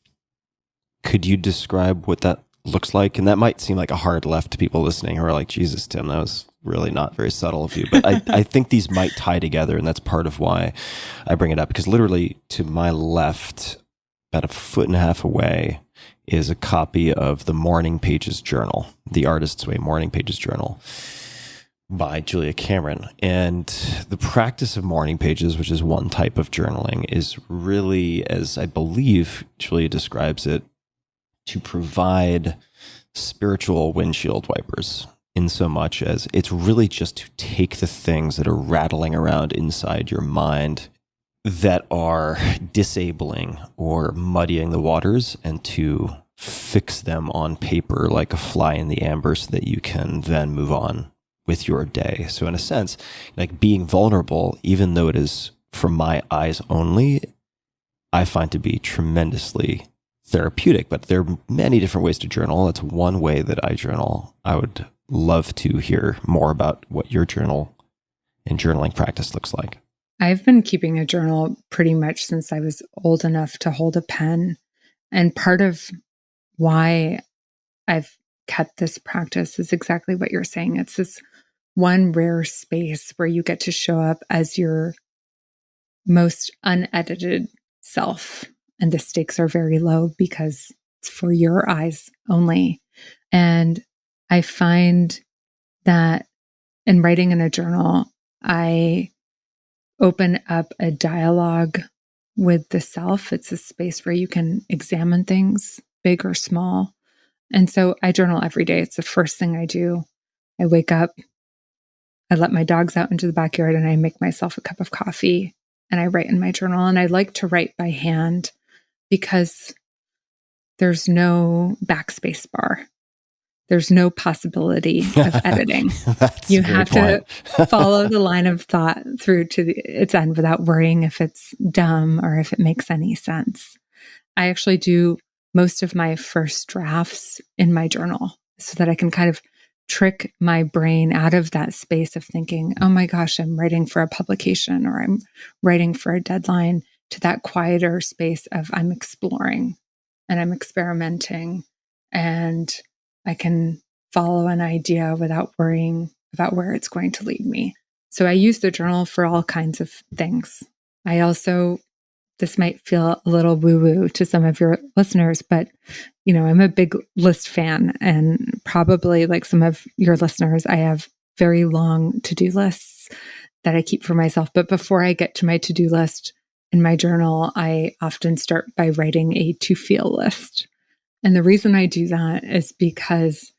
Could you describe what that looks like? And that might seem like a hard left to people listening who are like, Jesus, Tim, that was really not very subtle of you. But I think these might tie together, and that's part of why I bring it up. Because literally to my left, about a foot and a half away, is a copy of the Morning Pages Journal, The Artist's Way Morning Pages Journal by Julia Cameron. And the practice of morning pages, which is one type of journaling, is really, as I believe Julia describes it, to provide spiritual windshield wipers, in so much as it's really just to take the things that are rattling around inside your mind that are disabling or muddying the waters, and to fix them on paper like a fly in the amber so that you can then move on with your day. So in a sense, like being vulnerable, even though it is from my eyes only, I find to be tremendously therapeutic. But there are many different ways to journal. That's one way that I journal. I would love to hear more about what your journal and journaling practice looks like. I've been keeping a journal pretty much since I was old enough to hold a pen. And part of why I've kept this practice is exactly what you're saying. It's this one rare space where you get to show up as your most unedited self. And the stakes are very low because it's for your eyes only. And I find that in writing in a journal, I open up a dialogue with the self. It's a space where you can examine things, big or small. And so I journal every day. It's the first thing I do. I wake up, I let my dogs out into the backyard, and I make myself a cup of coffee, and I write in my journal. And I like to write by hand because there's no backspace bar. There's no possibility of editing. You have to follow the line of thought through to its end without worrying if it's dumb or if it makes any sense. I actually do most of my first drafts in my journal so that I can kind of trick my brain out of that space of thinking, oh my gosh, I'm writing for a publication or I'm writing for a deadline, to that quieter space of I'm exploring and I'm experimenting, and I can follow an idea without worrying about where it's going to lead me. So I use the journal for all kinds of things. I also, this might feel a little woo-woo to some of your listeners, but I'm a big list fan, and probably like some of your listeners, I have very long to-do lists that I keep for myself. But before I get to my to-do list in my journal, I often start by writing a to-feel list. And the reason I do that is because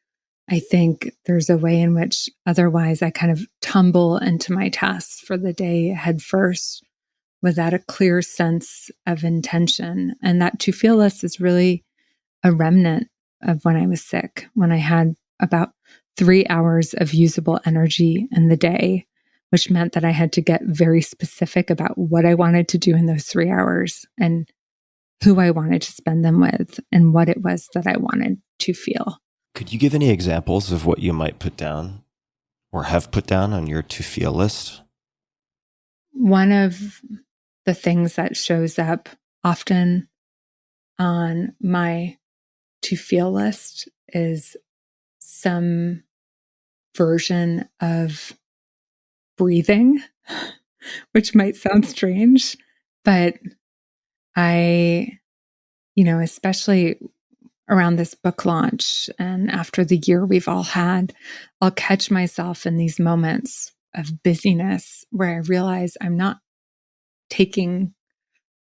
I think there's a way in which otherwise I kind of tumble into my tasks for the day head first without a clear sense of intention. And that to feel list is really a remnant of when I was sick, when I had about 3 hours of usable energy in the day, which meant that I had to get very specific about what I wanted to do in those 3 hours and who I wanted to spend them with and what it was that I wanted to feel. Could you give any examples of what you might put down or have put down on your to feel list? One of the things that shows up often on my to feel list is some version of breathing, which might sound strange, but I, especially around this book launch and after the year we've all had, I'll catch myself in these moments of busyness where I realize I'm not taking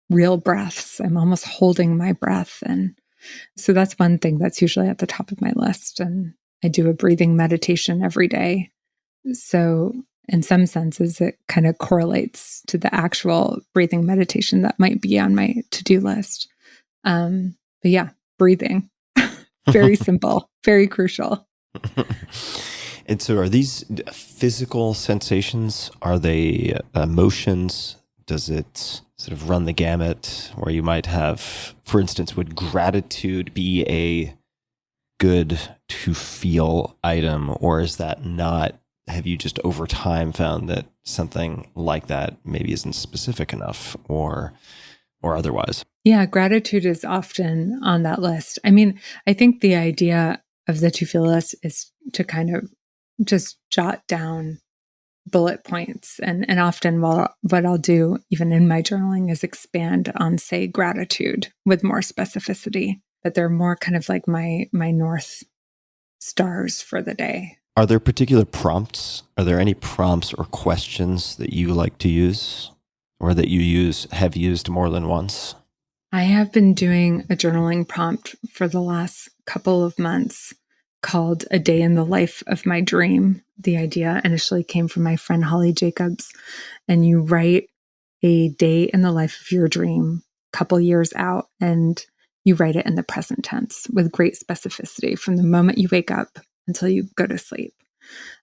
real breaths. I'm almost holding my breath. And so that's one thing that's usually at the top of my list. And I do a breathing meditation every day. So in some senses, it kind of correlates to the actual breathing meditation that might be on my to-do list. But yeah, breathing, very simple, very crucial. And so are these physical sensations? Are they emotions? Does it sort of run the gamut where you might have, for instance, would gratitude be a good to feel item, or is that not? Have you just over time found that something like that maybe isn't specific enough or otherwise? Yeah, gratitude is often on that list. I mean, I think the idea of the to feel list is to kind of just jot down bullet points. And often what I'll do, even in my journaling, is expand on, say, gratitude with more specificity. But they're more kind of like my North Stars for the day. Are there particular prompts? Are there any prompts or questions that you like to use or that you have used more than once? I have been doing a journaling prompt for the last couple of months called A Day in the Life of My Dream. The idea initially came from my friend Holly Jacobs, and you write a day in the life of your dream, couple years out, and you write it in the present tense with great specificity from the moment you wake up until you go to sleep.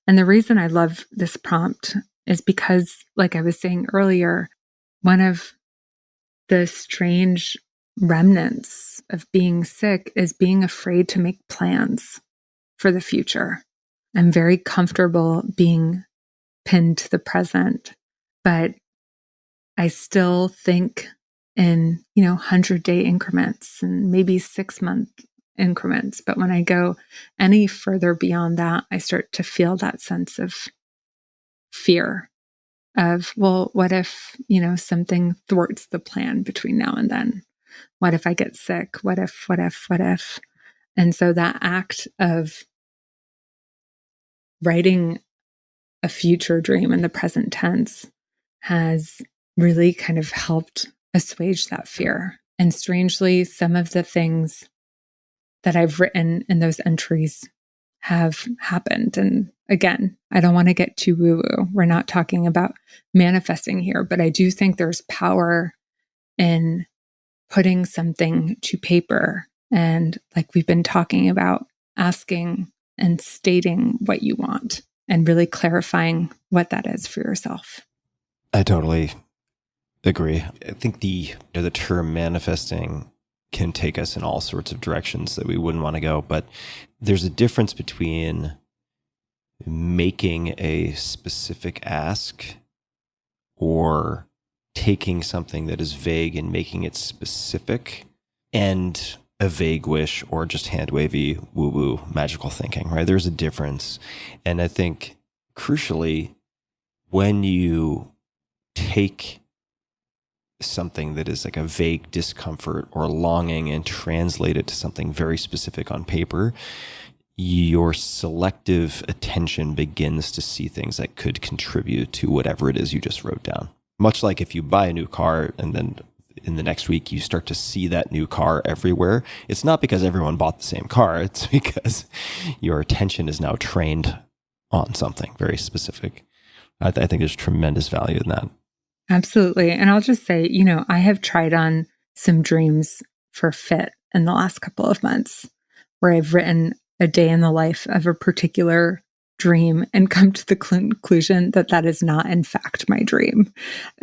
And the reason I love this prompt is because, like I was saying earlier, one of the strange remnants of being sick is being afraid to make plans for the future. I'm very comfortable being pinned to the present, but I still think in, 100-day increments and maybe 6-month increments. But when I go any further beyond that, I start to feel that sense of fear of, well, what if, something thwarts the plan between now and then? What if I get sick? What if? And so that act of writing a future dream in the present tense has really kind of helped assuage that fear. And strangely, some of the things that I've written in those entries have happened. And again, I don't want to get too woo-woo. We're not talking about manifesting here, but I do think there's power in putting something to paper. And like we've been talking about, asking and stating what you want and really clarifying what that is for yourself. I totally agree. I think the term manifesting can take us in all sorts of directions that we wouldn't want to go, but there's a difference between making a specific ask or taking something that is vague and making it specific, and a vague wish or just hand wavy woo-woo magical thinking, right? There's a difference. And I think crucially, when you take something that is like a vague discomfort or longing and translate it to something very specific on paper, your selective attention begins to see things that could contribute to whatever it is you just wrote down. Much like if you buy a new car and then in the next week you start to see that new car everywhere, it's not because everyone bought the same car, it's because your attention is now trained on something very specific. I think there's tremendous value in that. Absolutely. And I'll just say, I have tried on some dreams for fit in the last couple of months where I've written a day in the life of a particular dream and come to the conclusion that that is not, in fact, my dream.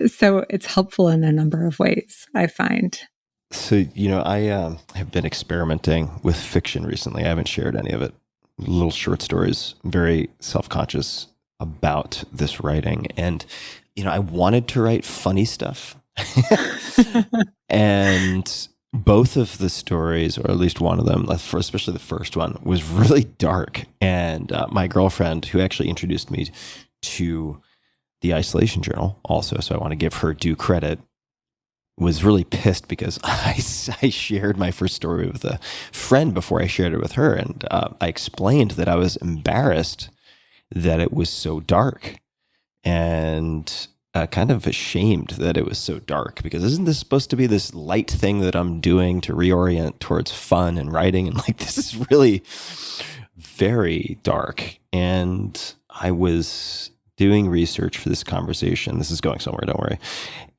So it's helpful in a number of ways, I find. So, I have been experimenting with fiction recently. I haven't shared any of it. Little short stories, very self-conscious about this writing. And I wanted to write funny stuff. And both of the stories, or at least one of them, especially the first one, was really dark. And my girlfriend, who actually introduced me to the Isolation Journal also, so I want to give her due credit, was really pissed because I shared my first story with a friend before I shared it with her. And I explained that I was embarrassed that it was so dark. And kind of ashamed that it was so dark, because isn't this supposed to be this light thing that I'm doing to reorient towards fun and writing? And this is really very dark. And I was doing research for this conversation. This is going somewhere, don't worry.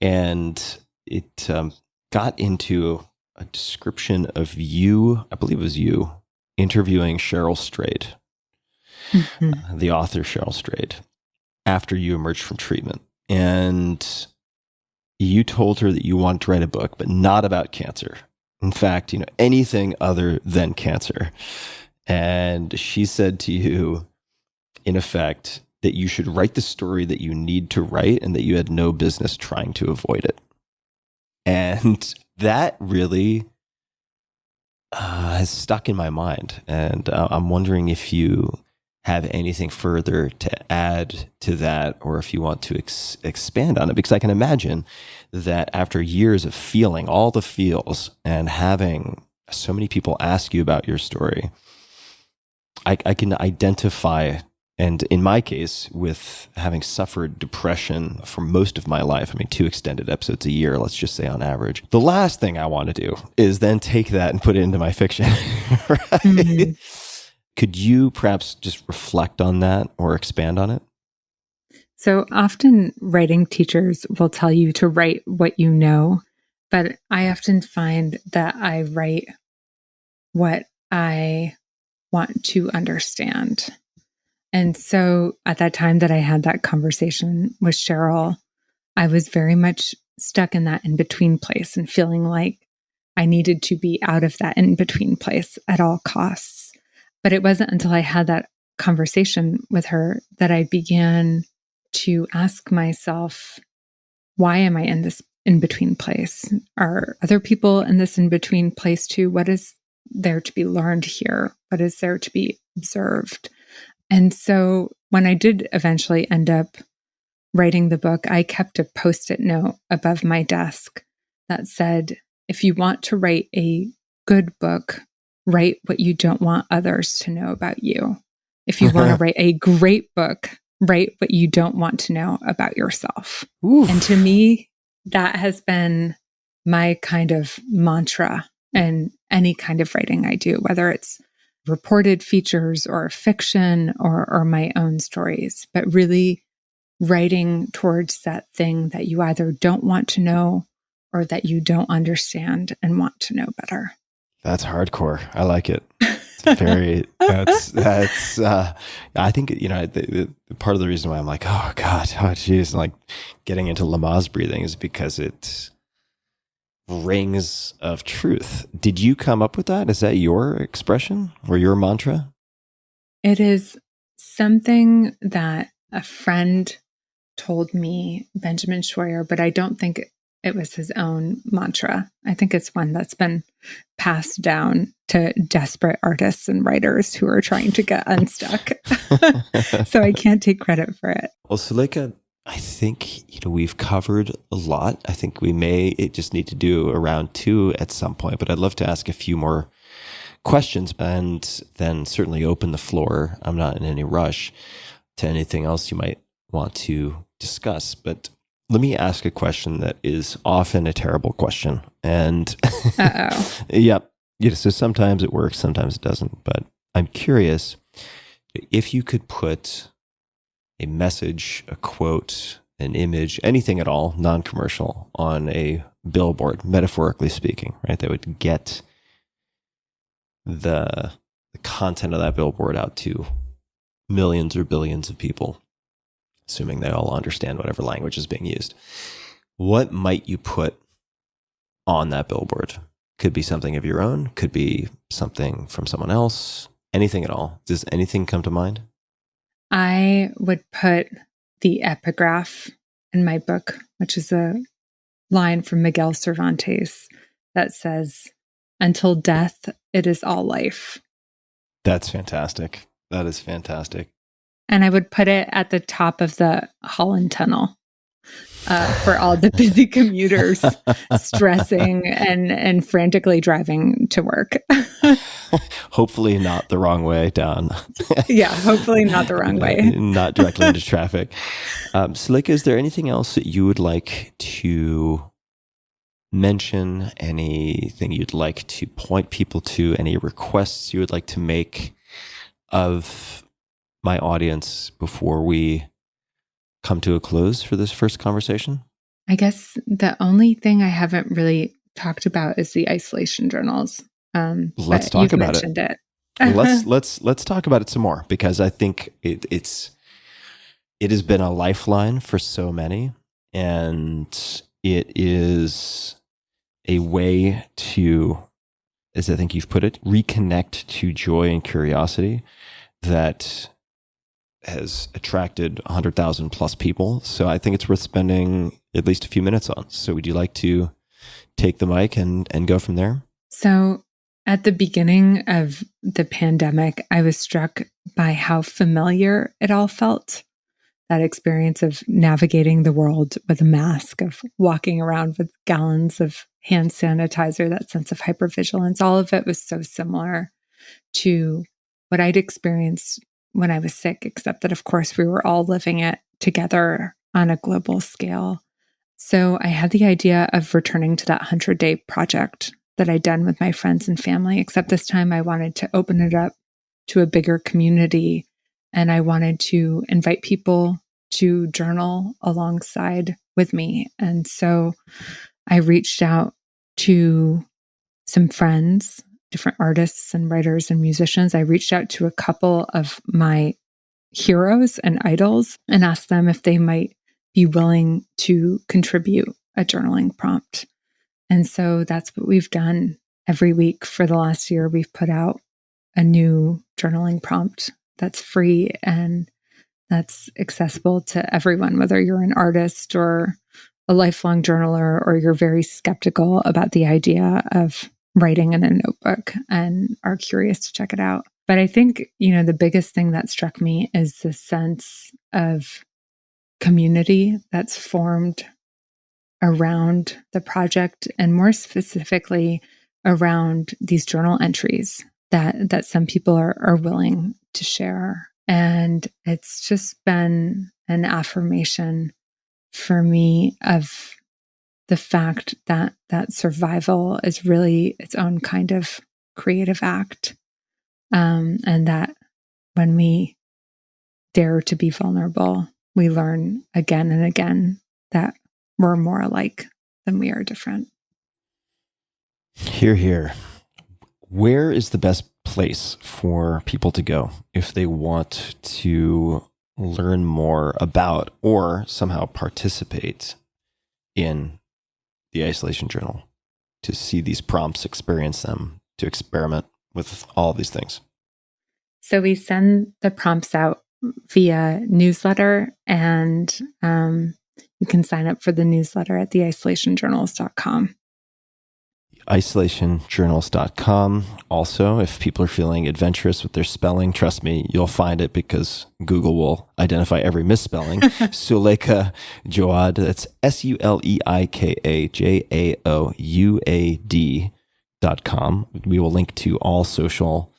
And it got into a description of you, I believe it was you, interviewing Cheryl Strayed, the author Cheryl Strayed, after you emerged from treatment. And you told her that you wanted to write a book, but not about cancer. In fact, anything other than cancer. And she said to you, in effect, that you should write the story that you need to write and that you had no business trying to avoid it. And that really has stuck in my mind. And I'm wondering if you have anything further to add to that, or if you want to expand on it, because I can imagine that after years of feeling all the feels and having so many people ask you about your story, I can identify, and in my case, with having suffered depression for most of my life, 2 extended episodes a year, let's just say on average. The last thing I want to do is then take that and put it into my fiction, right? Mm-hmm. Could you perhaps just reflect on that or expand on it? So often writing teachers will tell you to write what you know, but I often find that I write what I want to understand. And so at that time that I had that conversation with Cheryl, I was very much stuck in that in-between place and feeling like I needed to be out of that in-between place at all costs. But it wasn't until I had that conversation with her that I began to ask myself, why am I in this in-between place? Are other people in this in-between place too? What is there to be learned here? What is there to be observed? And so when I did eventually end up writing the book, I kept a Post-it note above my desk that said, if you want to write a good book, write what you don't want others to know about you. If you want to write a great book, write what you don't want to know about yourself. Oof. And to me, that has been my kind of mantra in any kind of writing I do, whether it's reported features or fiction or my own stories, but really writing towards that thing that you either don't want to know or that you don't understand and want to know better. That's hardcore. I like it. It's very, that's, I think, the part of the reason why I'm like, oh God, oh geez, like getting into Lamaze breathing is because it rings of truth. Did you come up with that? Is that your expression or your mantra? It is something that a friend told me, Benjamin Schweier, but I don't think it was his own mantra. I think it's one that's been passed down to desperate artists and writers who are trying to get unstuck. So I can't take credit for it. Well, Suleika, I think we've covered a lot. I think we may just need to do a round 2 at some point, but I'd love to ask a few more questions and then certainly open the floor. I'm not in any rush to anything else you might want to discuss, but let me ask a question that is often a terrible question. And yep. So sometimes it works, sometimes it doesn't. But I'm curious if you could put a message, a quote, an image, anything at all, non-commercial, on a billboard, metaphorically speaking, right? That would get the content of that billboard out to millions or billions of people, assuming they all understand whatever language is being used. What might you put on that billboard? Could be something of your own, could be something from someone else, anything at all. Does anything come to mind? I would put the epigraph in my book, which is a line from Miguel Cervantes that says, "Until death, it is all life." That's fantastic. That is fantastic. And I would put it at the top of the Holland Tunnel for all the busy commuters stressing and frantically driving to work. Hopefully not the wrong way down. Yeah, hopefully not the wrong way. Not directly into traffic. Suleika, is there anything else that you would like to mention? Anything you'd like to point people to? Any requests you would like to make of my audience before we come to a close for this first conversation? I guess the only thing I haven't really talked about is the isolation journals. Let's talk about it. It. let's talk about it some more, because I think it has been a lifeline for so many, and it is a way to, as I think you've put it, reconnect to joy and curiosity that has attracted 100,000 plus people. So I think it's worth spending at least a few minutes on. So would you like to take the mic and go from there? So at the beginning of the pandemic, I was struck by how familiar it all felt. That experience of navigating the world with a mask, of walking around with gallons of hand sanitizer, that sense of hypervigilance, all of it was so similar to what I'd experienced when I was sick, except that, of course, we were all living it together on a global scale. So I had the idea of returning to that 100-day project that I'd done with my friends and family, except this time I wanted to open it up to a bigger community, and I wanted to invite people to journal alongside with me. And so I reached out to some friends, different artists and writers and musicians. I reached out to a couple of my heroes and idols and asked them if they might be willing to contribute a journaling prompt. And so that's what we've done. Every week for the last year, we've put out a new journaling prompt that's free and that's accessible to everyone, whether you're an artist or a lifelong journaler, or you're very skeptical about the idea of writing in a notebook and are curious to check it out. But I think, the biggest thing that struck me is the sense of community that's formed around the project, and more specifically around these journal entries that some people are willing to share. And it's just been an affirmation for me of the fact that survival is really its own kind of creative act. And that when we dare to be vulnerable, we learn again and again that we're more alike than we are different. Hear, hear. Where is the best place for people to go if they want to learn more about or somehow participate in the Isolation Journal, to see these prompts, experience them, to experiment with all of these things? So we send the prompts out via newsletter, and you can sign up for the newsletter at theisolationjournals.com. Isolationjournals.com. Also, if people are feeling adventurous with their spelling, trust me, you'll find it, because Google will identify every misspelling. Suleika Jaouad, that's SuleikaJaouad.com. We will link to all social.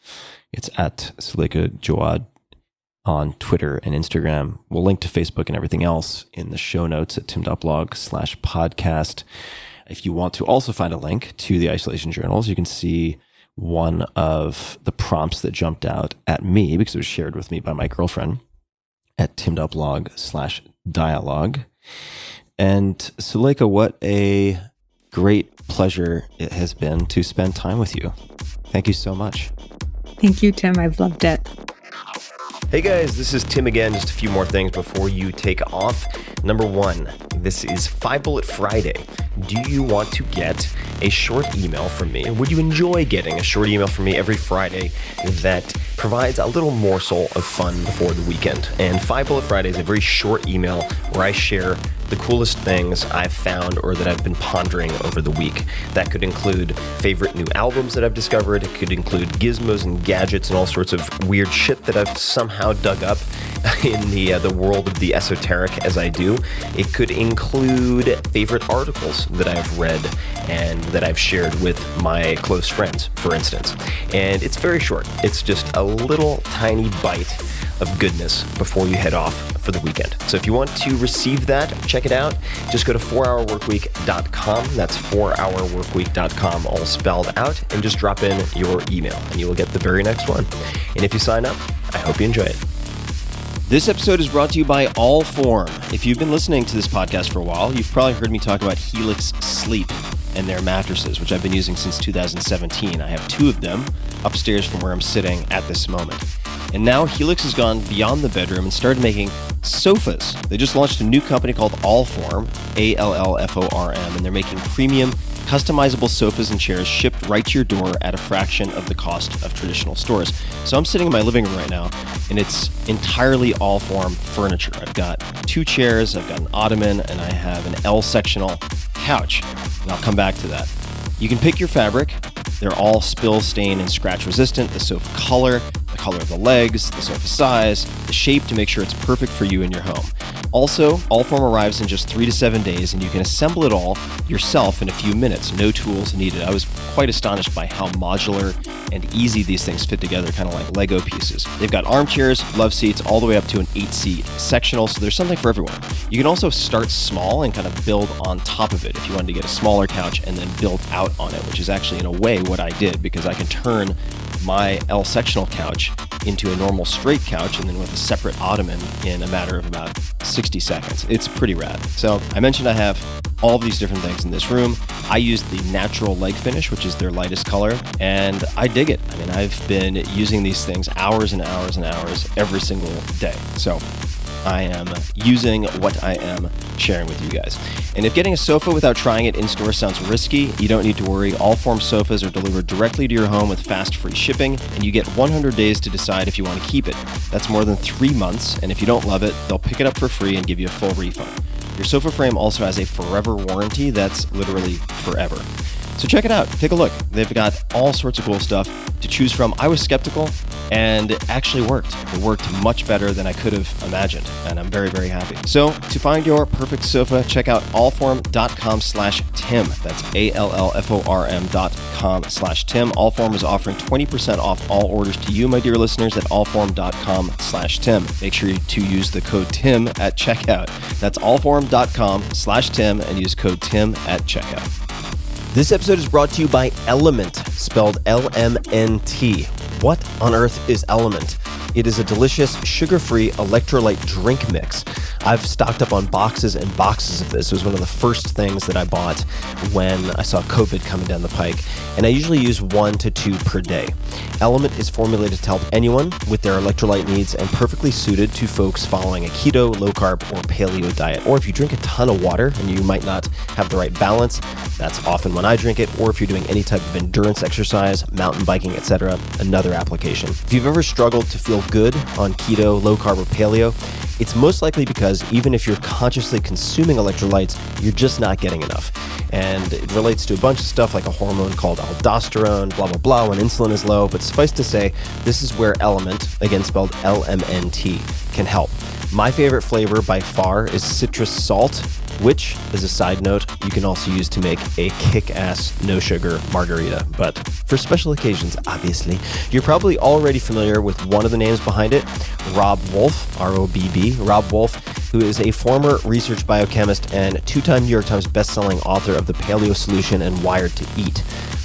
It's at Suleika Jaouad on Twitter and Instagram. We'll link to Facebook and everything else in the show notes at tim.blog/podcast. If you want to also find a link to the Isolation Journals, you can see one of the prompts that jumped out at me, because it was shared with me by my girlfriend, at tim.blog/dialogue. And Suleika, what a great pleasure it has been to spend time with you. Thank you so much. Thank you, Tim. I've loved it. Hey guys, this is Tim again. Just a few more things before you take off. Number one, this is 5 Bullet Friday. Do you want to get a short email from me? Would you enjoy getting a short email from me every Friday that provides a little morsel of fun before the weekend? And 5 Bullet Friday is a very short email where I share the coolest things I've found or that I've been pondering over the week. That could include favorite new albums that I've discovered. It could include gizmos and gadgets and all sorts of weird shit that I've somehow dug up in the world of the esoteric, as I do. It could include favorite articles that I've read and that I've shared with my close friends, for instance. And it's very short. It's just a little tiny bite of goodness before you head off for the weekend. So if you want to receive that, check it out. Just go to 4hourworkweek.com. That's 4hourworkweek.com, all spelled out, and just drop in your email and you will get the very next one. And if you sign up, I hope you enjoy it. This episode is brought to you by Allform. If you've been listening to this podcast for a while, you've probably heard me talk about Helix Sleep and their mattresses, which I've been using since 2017. I have 2 of them upstairs from where I'm sitting at this moment. And now Helix has gone beyond the bedroom and started making sofas. They just launched a new company called Allform, Allform, and they're making premium, customizable sofas and chairs shipped right to your door at a fraction of the cost of traditional stores. So I'm sitting in my living room right now, and it's entirely Allform furniture. I've got 2 chairs, I've got an ottoman, and I have an L-sectional couch, and I'll come back to that. You can pick your fabric. They're all spill, stain, and scratch resistant. The sofa color, the color of the legs, the sofa size, the shape to make sure it's perfect for you in your home. Also, Allform arrives in just 3 to 7 days, and you can assemble it all yourself in a few minutes. No tools needed. I was quite astonished by how modular and easy these things fit together, kind of like Lego pieces. They've got armchairs, love seats, all the way up to an 8-seat sectional, so there's something for everyone. You can also start small and kind of build on top of it if you wanted to get a smaller couch and then build out on it, which is actually in a way what I did, because I can turn my L-sectional couch into a normal straight couch and then with a separate ottoman in a matter of about 60 seconds. It's pretty rad. So I mentioned I have all of these different things in this room. I used the natural leg finish, which is their lightest color, and I dig it. I mean, I've been using these things hours and hours and hours every single day. So I am using what I am sharing with you guys. And if getting a sofa without trying it in-store sounds risky, you don't need to worry. Allform sofas are delivered directly to your home with fast, free shipping, and you get 100 days to decide if you want to keep it. That's more than 3 months, and if you don't love it, they'll pick it up for free and give you a full refund. Your sofa frame also has a forever warranty that's literally forever. So check it out. Take a look. They've got all sorts of cool stuff to choose from. I was skeptical, and it actually worked. It worked much better than I could have imagined, and I'm very, very happy. So to find your perfect sofa, check out allform.com/Tim. That's allform.com/Tim. Allform is offering 20% off all orders to you, my dear listeners, at allform.com/Tim. Make sure to use the code TIM at checkout. That's allform.com/Tim and use code TIM at checkout. This episode is brought to you by Element, spelled LMNT. What on earth is Element? It is a delicious, sugar-free electrolyte drink mix. I've stocked up on boxes and boxes of this. It was one of the first things that I bought when I saw COVID coming down the pike, and I usually use 1 to 2 per day. Element is formulated to help anyone with their electrolyte needs and perfectly suited to folks following a keto, low-carb, or paleo diet. Or if you drink a ton of water and you might not have the right balance, that's often when I drink it. Or if you're doing any type of endurance exercise, mountain biking, etc., another application. If you've ever struggled to feel good on keto, low-carb, or paleo, it's most likely because even if you're consciously consuming electrolytes, you're just not getting enough. And it relates to a bunch of stuff like a hormone called aldosterone, blah, blah, blah, when insulin is low. But suffice to say, this is where Element, again spelled LMNT, can help. My favorite flavor by far is citrus salt, which, as a side note, you can also use to make a kick-ass no-sugar margarita. But for special occasions, obviously. You're probably already familiar with one of the names behind it, Robb Wolf, R-O-B-B, Robb Wolf, who is a former research biochemist and 2-time New York Times bestselling author of The Paleo Solution and Wired to Eat.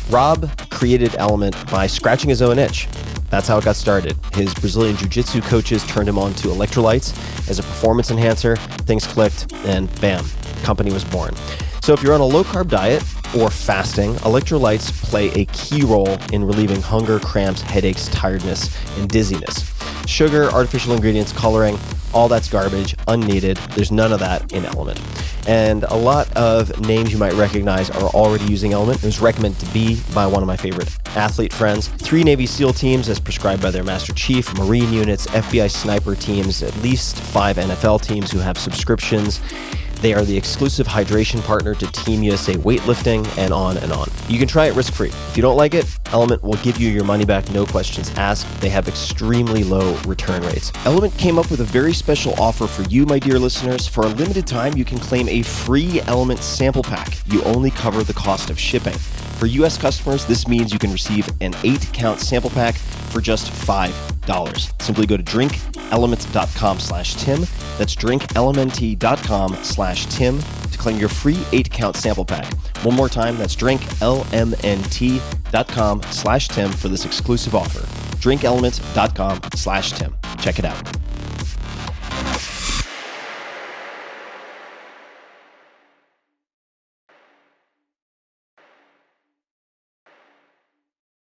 Robb created Element by scratching his own itch. That's how it got started. His Brazilian jiu-jitsu coaches turned him on to electrolytes as a performance enhancer. Things clicked, and bam, company was born. So if you're on a low-carb diet or fasting, electrolytes play a key role in relieving hunger, cramps, headaches, tiredness, and dizziness. Sugar, artificial ingredients, coloring, all that's garbage, unneeded. There's none of that in Element. And a lot of names you might recognize are already using Element. It was recommended to be by one of my favorite athlete friends. 3 Navy SEAL teams as prescribed by their Master Chief, Marine units, FBI sniper teams, at least 5 NFL teams who have subscriptions. They are the exclusive hydration partner to Team USA weightlifting, and on and on. You can try it risk-free. If you don't like it, Element will give you your money back, no questions asked. They have extremely low return rates. Element came up with a very special offer for you, my dear listeners. For a limited time, you can claim a free Element sample pack. You only cover the cost of shipping. For U.S. customers, this means you can receive an 8-count sample pack for just $5. Simply go to drinkelement.com/Tim. That's drinkelement.com/Tim to claim your free 8-count sample pack. One more time, that's drinkelement.com/Tim for this exclusive offer. drinkelement.com/Tim. Check it out.